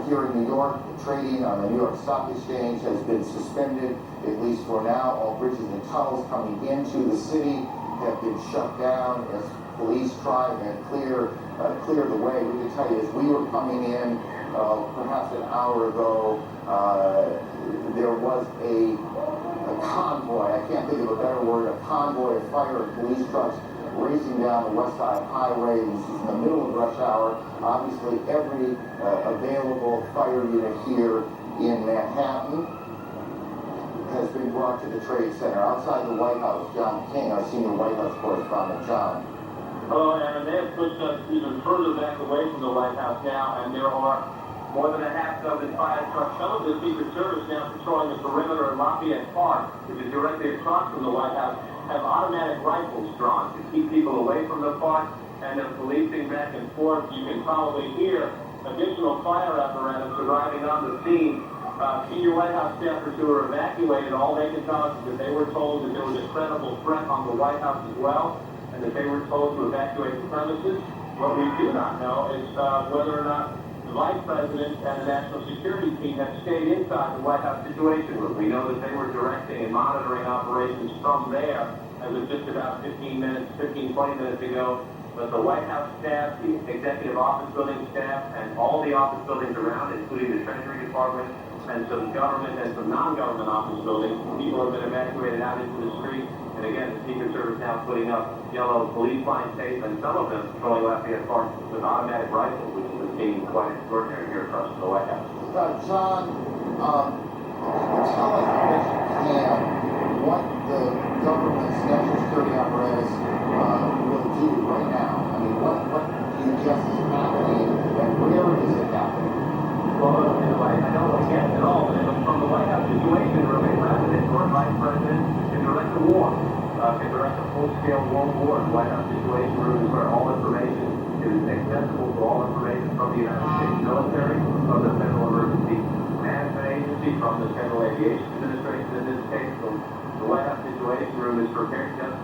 Speaker 3: Here in New York, trading on the New York Stock Exchange has been suspended, at least for now. All bridges and tunnels coming into the city have been shut down as police try and clear the way. We can tell you, as we were coming in, perhaps an hour ago, there was a convoy, I can't think of a better word, a convoy of fire and police trucks racing down the West Side Highway. This is in the middle of rush hour. Obviously, every available fire unit here in Manhattan has been brought to the Trade Center. Outside the White House, John King, our senior White House correspondent. John.
Speaker 8: Hello, Aaron. They have pushed us even further back away from the White House now, and there are more than a half dozen fire trucks. Some of the Secret Service now patrolling the perimeter of Lafayette Park, which is directly across from the White House, have automatic rifles drawn to keep people away from the park, and they're policing back and forth. You can probably hear additional fire apparatus arriving on the scene. Senior White House staffers who were evacuated, all they can tell us is that they were told that there was a credible threat on the White House as well, and that they were told to evacuate the premises. What we do not know is whether or not the Vice President and the National Security Team have stayed inside the White House Situation Room. We know that they were directing and monitoring operations from there as of just about 20 minutes ago. But the White House staff, the Executive Office Building staff, and all the office buildings around, including the Treasury Department, and some government and some non-government office buildings, people have been evacuated out into the street. And again, the Secret Service now putting up yellow police line tape, and some of them patrolling Lafayette Park with automatic rifles, which is being quite extraordinary here across the White House.
Speaker 3: John, tell us as you can what the government's national security apparatus will do right now. I mean, what do you guess is happening, and where is it happening?
Speaker 8: Well, I don't guess at all, but from the White House Situation Room, a president or vice president can direct a war, can direct a full-scale world war. The White House Situation Room is where all information is accessible to all information from the United States military, from the Federal Emergency Management Agency, from the Federal Aviation Administration in this case. So the White House Situation Room is prepared just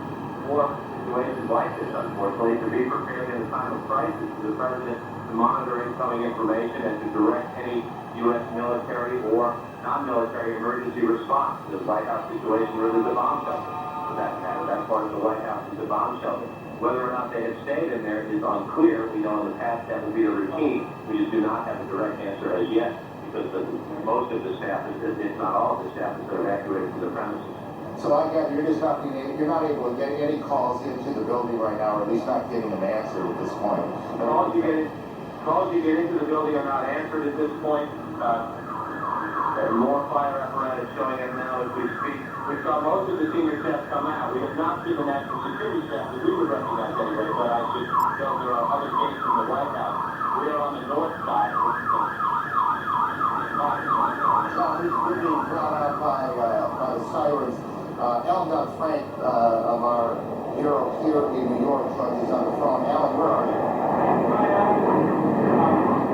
Speaker 8: for situations like this, unfortunately, to be prepared in a time of crisis for the president to monitor incoming information and to direct any U.S. military or non-military emergency response. The White House Situation Room is a bomb shelter, for that matter. That part of the White House is a bomb shelter. Whether or not they have stayed in there is unclear. We know in the past that will be a routine. We just do not have a direct answer as yet, because most of the staff, if not all of the staff, has been evacuated from the premises.
Speaker 3: So I gather you're just not able to get any calls into the building right now, or at least not getting an answer at this point.
Speaker 8: Calls you get into the building are not answered at this point. There are more fire apparatus showing up now as we speak. We saw most of the senior staff come out. We have not seen the national security staff that we would recognize anyway, but I should know there are other gates from the White
Speaker 3: New York joins us on the phone. Alan, where are you?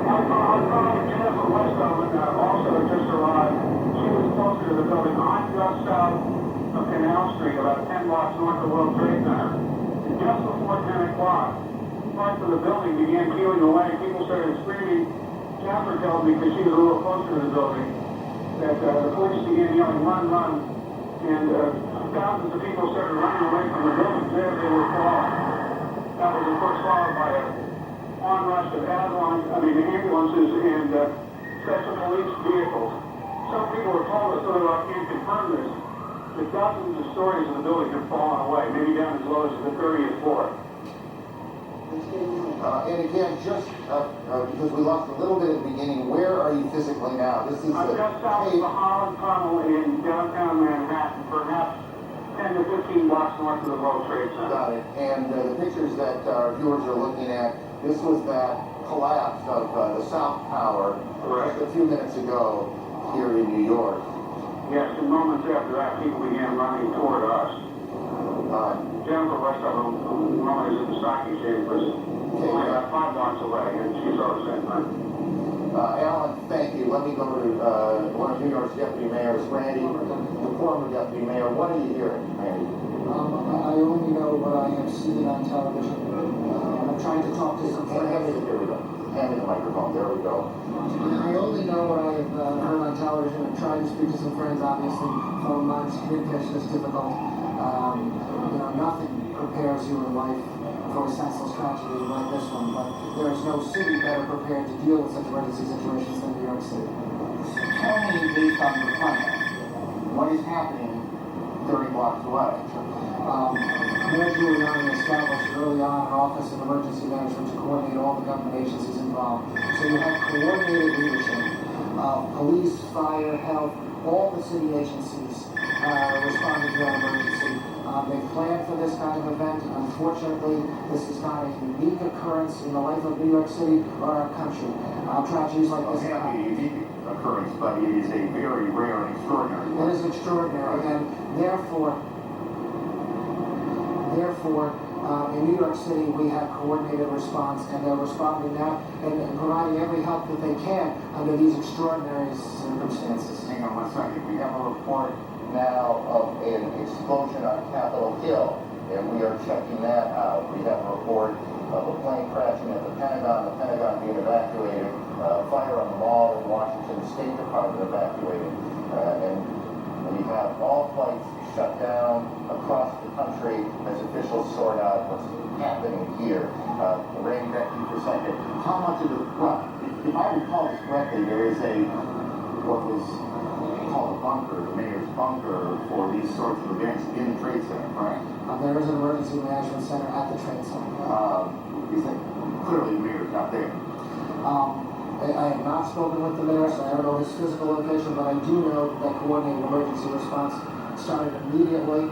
Speaker 5: I'm calling Jennifer Westone, also just arrived. She was closer to the building. I'm just south of Canal Street, about 10 blocks north of World Trade Center. And just before 10 o'clock, parts of the building began peeling away. People started screaming. Jennifer tells me, because she was a little closer to the building, that the police began yelling, run, run. And thousands of people started running away from the buildings there. They were falling. That was, of course, followed by a onrush of ambulances and special police vehicles. Some people have told us, although I can't confirm this, that dozens of stories of the building have fallen away, maybe down as low as the 30th floor.
Speaker 3: And again, just because we lost a little bit at the beginning, where are you physically now? This is
Speaker 5: I'm just south of the Holland Tunnel in downtown Manhattan, perhaps 10 to 15 blocks north of the World Trade Center.
Speaker 3: Got it. And the pictures that our viewers are looking at, this was that collapse of the South Tower just a few minutes ago here in New York.
Speaker 5: Yes, and moments after that, people began running toward us. Jennifer Westone, who normally is at the stock exchange, was only about 5 blocks away, and she saw the same thing.
Speaker 3: Alan, thank you. Let me go to one of New York's deputy mayors, Randy, the former deputy mayor. What are you hearing, Randy?
Speaker 10: I only know what I have seen on television. I'm trying to talk to some friends.
Speaker 3: Here we go. Hand me the microphone. There we go.
Speaker 10: I only know what I have heard on television. I'm trying to speak to some friends, obviously. Phone lines, communication is difficult. Nothing prepares you in life for a senseless tragedy like this one, but there is no city better prepared to deal with such emergency situations than New York City.
Speaker 3: Tell me, based on your plan, what is happening 30 blocks away?
Speaker 10: Mayor Giuliani established early on an Office of Emergency Management to coordinate all the government agencies involved. So you have coordinated leadership of police, fire, health, all the city agencies responding to that emergency. They planned for this kind of event. Unfortunately, this is not a unique occurrence in the life of New York City or our country. Tragedies like this
Speaker 3: happen. It may be a unique occurrence, but it is a very rare and extraordinary one.
Speaker 10: It is extraordinary, and therefore, in New York City, we have coordinated response, and they're responding now and providing every help that they can under these extraordinary circumstances.
Speaker 3: Hang on 1 second. We have a report now of an explosion on Capitol Hill, and we are checking that out. We have a report of a plane crashing at the Pentagon being evacuated, fire on the mall in Washington, the State Department evacuated, and we have all flights shut down across the country as officials sort out what's happening here. Randy, back to you for a second. How much of the, if I recall this correctly, there is what was called a bunker, the mayor's bunker, for these sorts of events in the Trade Center, correct?
Speaker 10: There is an emergency management center at the Trade Center.
Speaker 3: You think clearly the mayor's not there?
Speaker 10: I have not spoken with the mayor, so I don't know his physical location, but I do know that coordinated emergency response started immediately.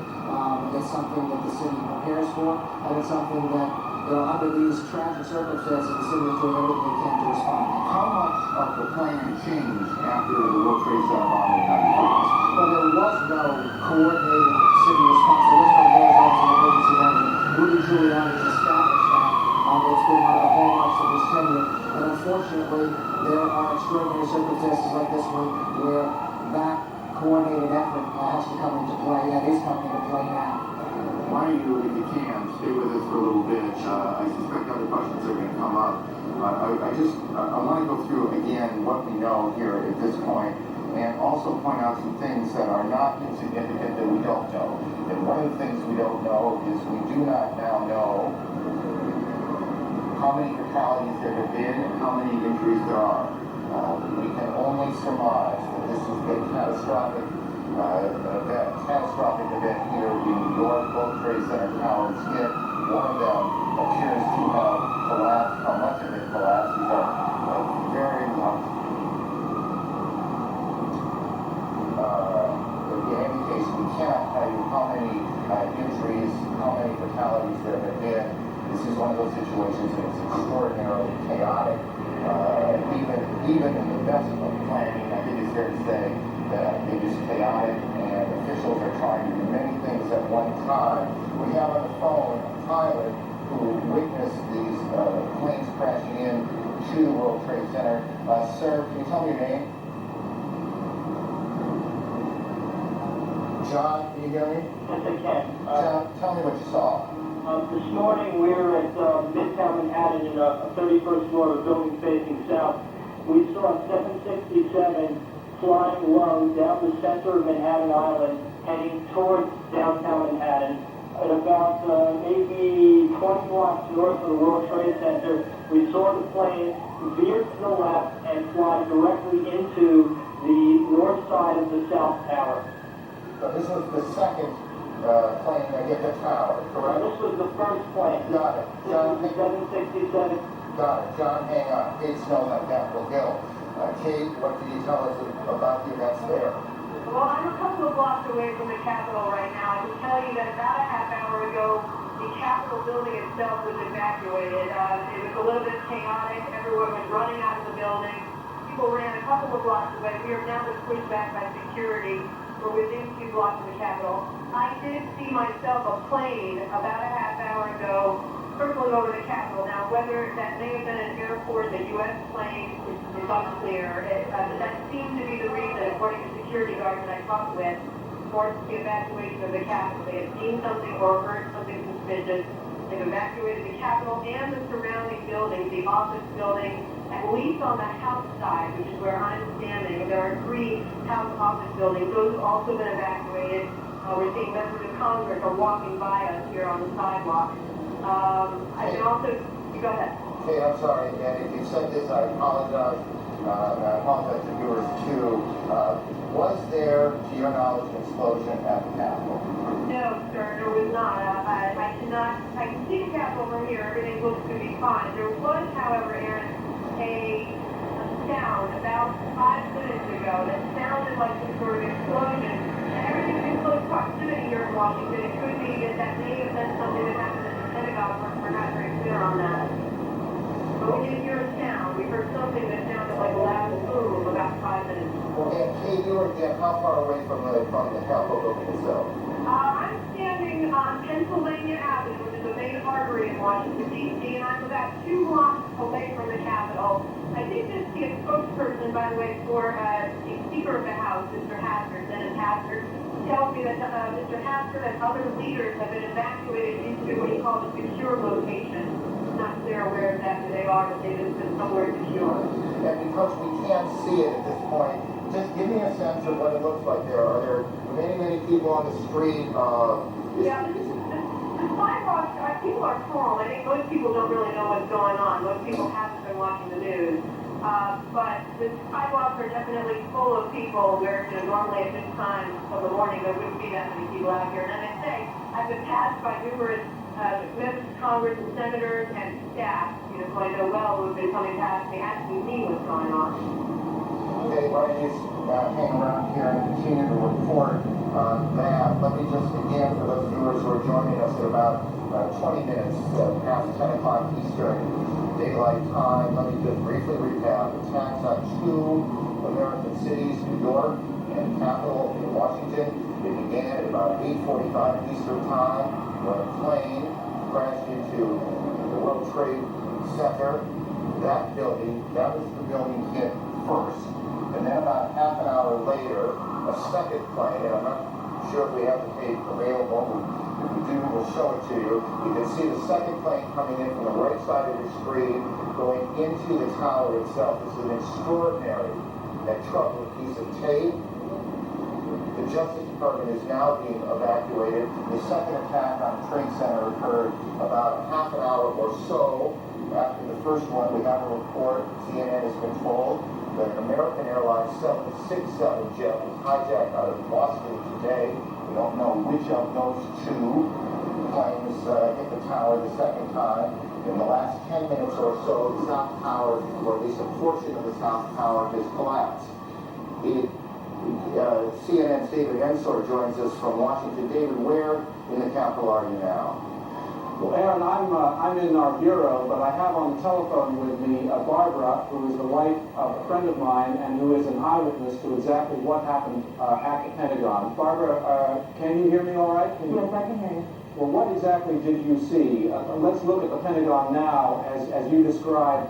Speaker 10: It's something that the city prepares for, and it's something that, under these tragic circumstances, the city is doing everything they can to respond.
Speaker 3: How much of the plan changed after the World Trade Center bombing happened?
Speaker 10: Well, there was no coordinated city response. There was no mayor's office of emergency management. Rudy Giuliani established that. It's been one of the hallmarks of his tenure. And unfortunately, there are extraordinary circumstances like this one where that coordinated effort has to come into play, and is coming into play now.
Speaker 3: Why don't you, if you can, stay with us for a little bit. I suspect other questions are going to come up. I want to go through again what we know here at this point, and also point out some things that are not insignificant that we don't know. And one of the things we don't know is we do not now know how many fatalities there have been and how many injuries there are. We can only surmise that this has been catastrophic event here in New York. Both Trade Center towers hit. One of them appears to have collapsed. How much of it collapsed is very much. In any case, we cannot tell you how many injuries, how many fatalities there have been. This is one of those situations that is extraordinarily chaotic. Even in the best of planning, I think it's fair to say that it is chaotic and officials are trying to do many things at one time. We have on the phone a pilot who witnessed these planes crashing in to the World Trade Center. Sir, can you tell me your name? John, can you hear me?
Speaker 11: Yes, I can.
Speaker 3: John, tell me what you saw.
Speaker 11: This morning we were at Midtown Manhattan in a 31st floor of a building facing south. We saw 767 flying low down the center of Manhattan Island, heading towards downtown Manhattan. At about maybe 20 blocks north of the World Trade Center, we saw the plane veer to the left and fly directly into the north side of the South Tower.
Speaker 3: So this was the second plane that hit the tower, correct?
Speaker 11: This was the first plane.
Speaker 3: Got it. John,
Speaker 11: This was 767.
Speaker 3: got it. John, hang on. Kate Snow on Capitol Hill. Kate, what can you tell us about the events there?
Speaker 7: Well, I'm a couple of blocks away from the Capitol right now. I can tell you that about a half hour ago, the Capitol building itself was evacuated. It was a little bit chaotic. Everyone was running out of the building. People ran a couple of blocks away. We are now been pushed back by security. We're within 2 blocks of the Capitol. I did see myself a plane about a half hour ago circling over the Capitol. Now, whether that may have been an airport, a U.S. plane, is unclear. That seemed to be the reason, according to security guards that I talked with, for the evacuation of the Capitol. They had seen something or heard something suspicious. They've evacuated the Capitol and the surrounding buildings, the office building, at least on the house side, which is where I'm standing. There are 3 house office buildings. Those have also been evacuated. We're seeing members of Congress are walking by us here on the sidewalk. I can also, go ahead.
Speaker 3: Kate, I'm sorry, and if you said this, I apologize. I apologize to viewers too. Was there, to your knowledge, an explosion at the Capitol?
Speaker 7: No, sir, there was not. I can see the Capitol from here. Everything looks to be fine. There was, however, Aaron, a sound about 5 minutes ago that sounded like some sort of explosion. And everything's in close proximity here in Washington. It could be that may have been something that happened at the Pentagon. We're not very clear on that. But we did hear a sound. We heard something that sounded like a loud boom about 5 minutes.
Speaker 3: And Kate, you were again, how far away from the Capitol building itself?
Speaker 7: I'm standing on Pennsylvania Avenue, which is a main artery in Washington, D.C., and I'm about 2 blocks away from the Capitol. I did just see a spokesperson, by the way, for the Speaker of the House, Mr. Hassard, Dennis Hassard, tells me that Mr. Hassard and other leaders have been evacuated into what he calls a secure location. I'm not clear where exactly they are, but they've been somewhere secure.
Speaker 3: And because we can't see it at this point, just give me a sense of what it looks like there. Are there many people on the street?
Speaker 7: Yeah, the sidewalks, people are calm. I think most people don't really know what's going on. Most people haven't been watching the news. But the sidewalks are definitely full of people where, normally at this time of the morning there wouldn't be that many people out here. And as I say, I've been passed by numerous members of Congress and senators and staff, who I know well, who have been coming past me asking me what's going on.
Speaker 3: Okay, why don't you hang around here and continue to report on that. Let me just, again, for those viewers who are joining us at about 20 minutes past 10 o'clock Eastern Daylight Time, let me just briefly recap. Attacks on 2 American cities, New York and Capitol in Washington. It began at about 8:45 Eastern Time when a plane crashed into the World Trade Center. That building, that was the building hit first. And then about half an hour later, a second plane, and I'm not sure if we have the tape available. If we do, we'll show it to you. You can see the second plane coming in from the right side of the screen, going into the tower itself. This is an extraordinary and troubling piece of tape. The Justice Department is now being evacuated. The second attack on the Trade Center occurred about half an hour or so after the first one. We have a report, CNN has been told, that an American Airlines 767 jet was hijacked out of Boston today. We don't know which of those 2 planes hit the tower the second time. In the last 10 minutes or so, the South Tower, or at least a portion of the South Tower, has collapsed. CNN's David Ensor joins us from Washington. David, where in the Capitol are you now?
Speaker 9: Well, Aaron, I'm in our bureau, but I have on the telephone with me Barbara, who is the wife of a friend of mine and who is an eyewitness to exactly what happened at the Pentagon. Barbara, can you hear me all right?
Speaker 7: Yes, I can hear you.
Speaker 9: Well, what exactly did you see? Let's look at the Pentagon now as you described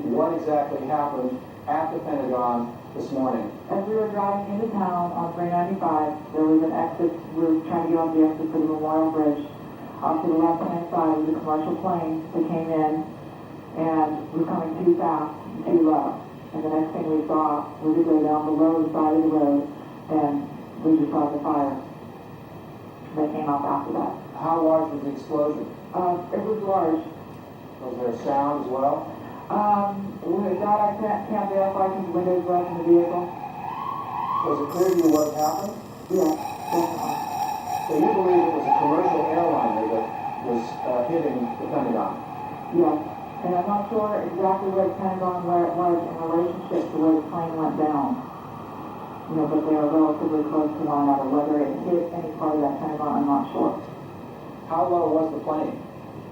Speaker 9: what exactly happened at the Pentagon this morning.
Speaker 7: As we were driving into town on 395, there was an exit. We were trying to get on the exit for the Memorial Bridge. Off to the left-hand side was a commercial plane that came in and was coming too fast and too low. And the next thing we saw was it go down below the side of the road, and we just saw the fire that came up after that.
Speaker 9: How large was the explosion?
Speaker 7: It was large.
Speaker 9: Was there sound as well?
Speaker 7: With that, I can't verify because the windows were up in the vehicle.
Speaker 9: Was it clear to you what happened?
Speaker 7: Yeah, definitely.
Speaker 9: So you believe it was a commercial airliner that was hitting the Pentagon?
Speaker 7: Yeah, and I'm not sure exactly where the Pentagon, where it was in relationship to where the plane went down. You know, but they are relatively close to one another. Whether it hit any part of that Pentagon, I'm not sure.
Speaker 9: How low was the plane?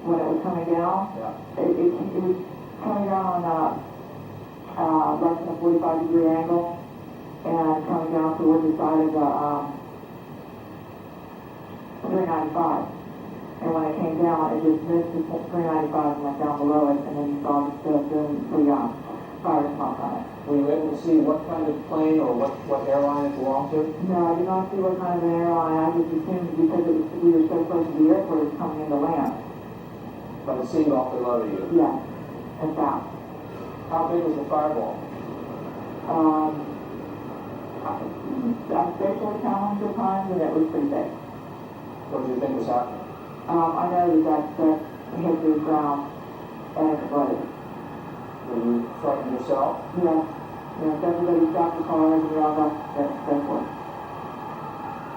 Speaker 7: When it was coming down,
Speaker 9: Yeah.
Speaker 7: it was coming down on less than a 45-degree angle and coming down towards the side of the 395. And when it came down, it just missed the 395 and went down below it, and then you saw the fire smoke on it.
Speaker 9: Were you able to see what kind of plane or what airline it belonged to?
Speaker 7: No, I did not see what kind of an airline. I just assumed because we were so close to the airport, it was coming into land.
Speaker 9: But it seemed awfully low to you.
Speaker 7: Yeah, and fast.
Speaker 9: How big was the fireball?
Speaker 7: I'm spatially challenged at times, and it was pretty big.
Speaker 9: What did you think was happening?
Speaker 7: I know that hit the ground and exploded.
Speaker 9: Were you frightened yourself?
Speaker 7: Yes. Yes, everybody stopped the car and we all got that forth.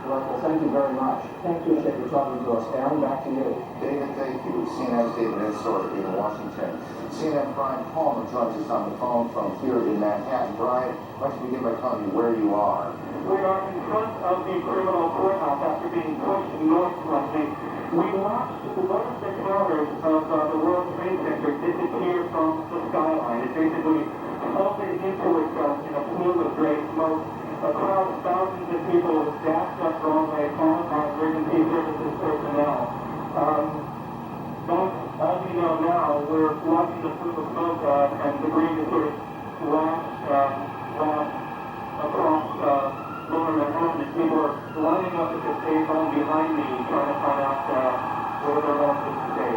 Speaker 9: Well, thank you very much.
Speaker 7: Thank you.
Speaker 9: Appreciate you talking to us. Aaron, back to you.
Speaker 3: David, thank you. CNN's David Insort in Washington. CNN Brian Palmer joins us on the phone from here in Manhattan. Brian, why don't you begin by telling me where you are?
Speaker 11: We are in front of the criminal courthouse after being pushed north slightly. We watched one of the towers of the World Trade Center disappear from the skyline. It basically folded into itself in a plume of gray smoke. A crowd of thousands of people was dashed up Broadway, followed by emergency services personnel. As we know now, we're watching the plume of smoke and debris just sort of flash across Lower Manhattan, and people are lining up at the safe home behind me, trying to find out where they're going to stay.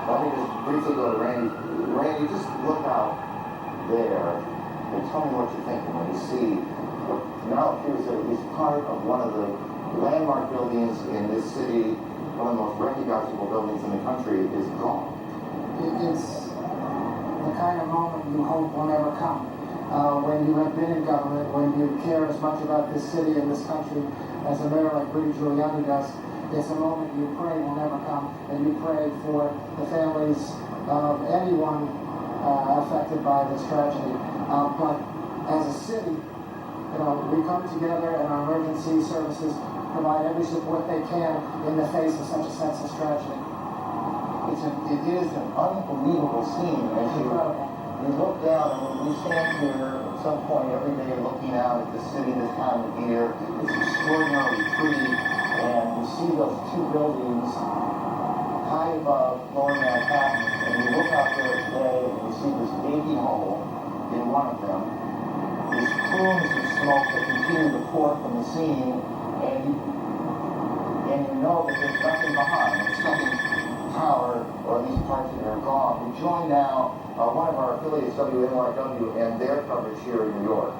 Speaker 3: Let me just briefly go to Randy. Randy, just look out there and tell me what you're thinking when you see what now appears that at least part of one of the landmark buildings in this city, one of the most recognizable buildings in the country, is gone.
Speaker 10: It's the kind of moment you hope will never come. When you have been in government, when you care as much about this city and this country as a mayor like Rudy Giuliani does, it's a moment you pray will never come, and you pray for the families of anyone affected by this tragedy. But as a city, we come together and our emergency services provide every support they can in the face of such a senseless tragedy.
Speaker 3: It is an unbelievable scene as you look down, and when we stand here at some point every day looking out at the city this time of year, it's extraordinarily pretty, and you see those two buildings high above Lower Manhattan, and you look out there today and you see this gaping hole in one of them, these plumes of smoke that continue to pour from the scene, and you know that there's nothing behind. It's something tower, or at least parts of it are gone. We join now one of our affiliates, WNYW, and their coverage here in New York.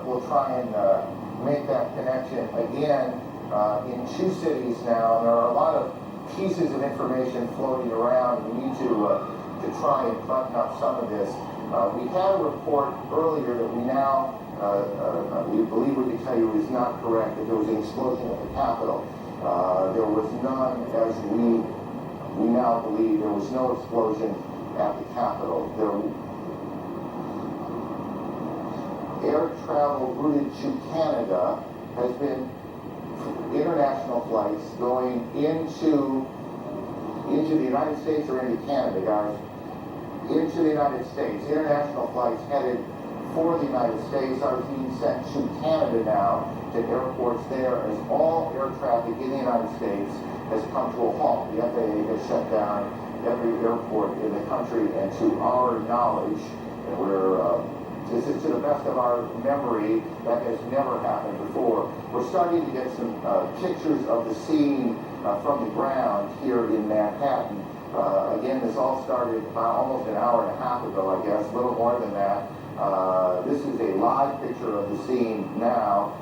Speaker 3: We'll try and make that connection again in two cities now, and there are a lot of pieces of information floating around. We need to try and button up some of this. We had a report earlier that we now we believe we can tell you is not correct, that there was an explosion at the Capitol. There was none as we we now believe there was no explosion at the Capitol. Air travel routed to Canada has been international flights going into the United States or into Canada, guys. Into the United States. International flights headed for the United States are being sent to Canada now, to airports there, as all air traffic in the United States has come to a halt. The FAA has shut down every airport in the country, and to our knowledge, and this is to the best of our memory, that has never happened before. We're starting to get some pictures of the scene from the ground here in Manhattan. Again, this all started almost an hour and a half ago, I guess, a little more than that. This is a live picture of the scene now.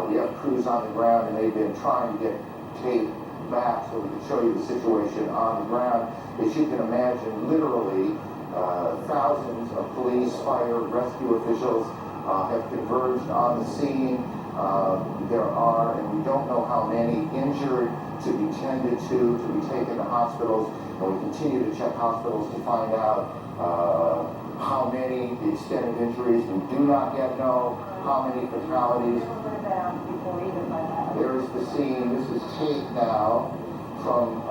Speaker 3: We have crews on the ground, and they've been trying to get tape back so we can show you the situation on the ground. As you can imagine, literally, thousands of police, fire, rescue officials have converged on the scene. There are, and we don't know how many, injured to be tended to be taken to hospitals, and we continue to check hospitals to find out how many, the extent of injuries. We do not yet know how many fatalities. There's the scene. This is tape now from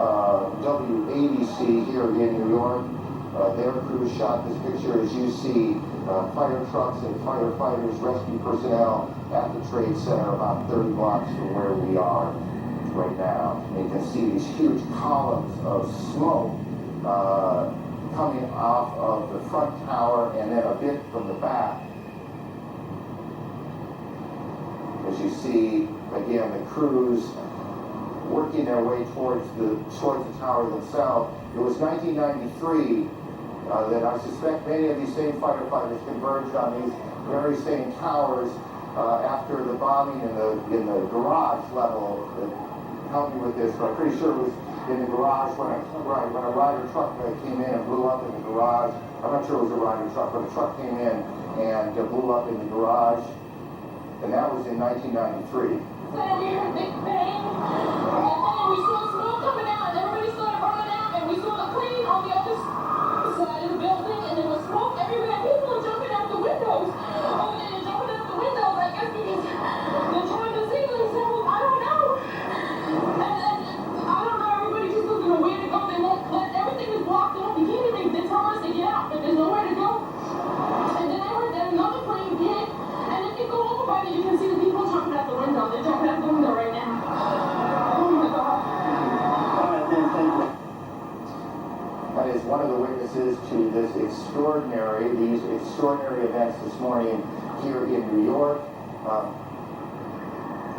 Speaker 3: WABC here in New York. Their crew shot this picture. As you see, fire trucks and firefighters, rescue personnel at the Trade Center about 30 blocks from where we are right now. And you can see these huge columns of smoke coming off of the front tower and then a bit from the back. As you see, again, the crews working their way towards the tower themselves. It was 1993 that I suspect many of these same firefighters converged on these very same towers after the bombing in the garage level. Help me with this, but I'm pretty sure it was in the garage when a Ryder truck came in and blew up in the garage. I'm not sure it was a Ryder truck, but a truck came in and blew up in the garage, and that was in 1993.
Speaker 12: We heard big bang, and then we saw smoke coming out, and everybody started running out, and we saw the plane on the other side of the building, and there was smoke everywhere. People were jumping out the windows. Oh, they're jumping out the windows, I guess, because they're trying to save themselves. I don't know. And I don't know, everybody just doesn't know where to go. They won't let, everything is blocked off. You can't even, they tell us to get out, but there's nowhere to go. And then I heard that another plane hit, and if you go over by there, you can see the people jumping out the window. They're jumping out the window right now. Oh my God.
Speaker 3: That is one of the witnesses to these extraordinary events this morning here in New York.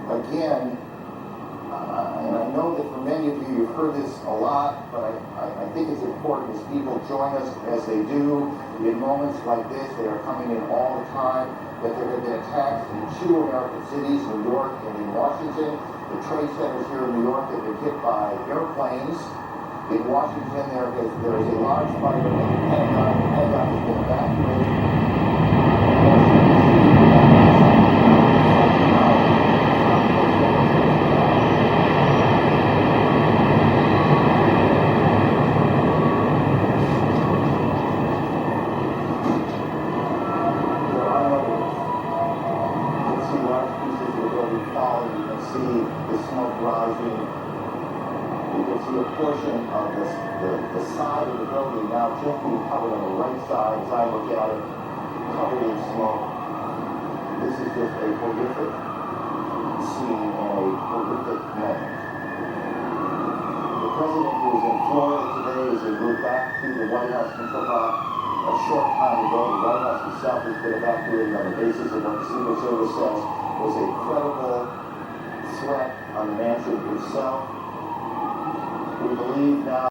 Speaker 3: Again, and I know that for many of you, you've heard this a lot, but I think it's important as people join us as they do in moments like this. They are coming in all the time, that there have been attacks in 2 American cities, New York and in Washington. The trade centers here in New York have been hit by airplanes. In Washington, there is a large fire in the Pentagon. The Pentagon has been evacuated. A portion of the side of the building now just being covered on the right side as I look at it, covered in smoke. This is just a horrific scene and a horrific moment. The president, who is in Florida today, is en route back to the White House in a short time ago. The White House itself has been evacuated on the basis of what the Secret Service says was a credible threat on the mansion itself. We believe now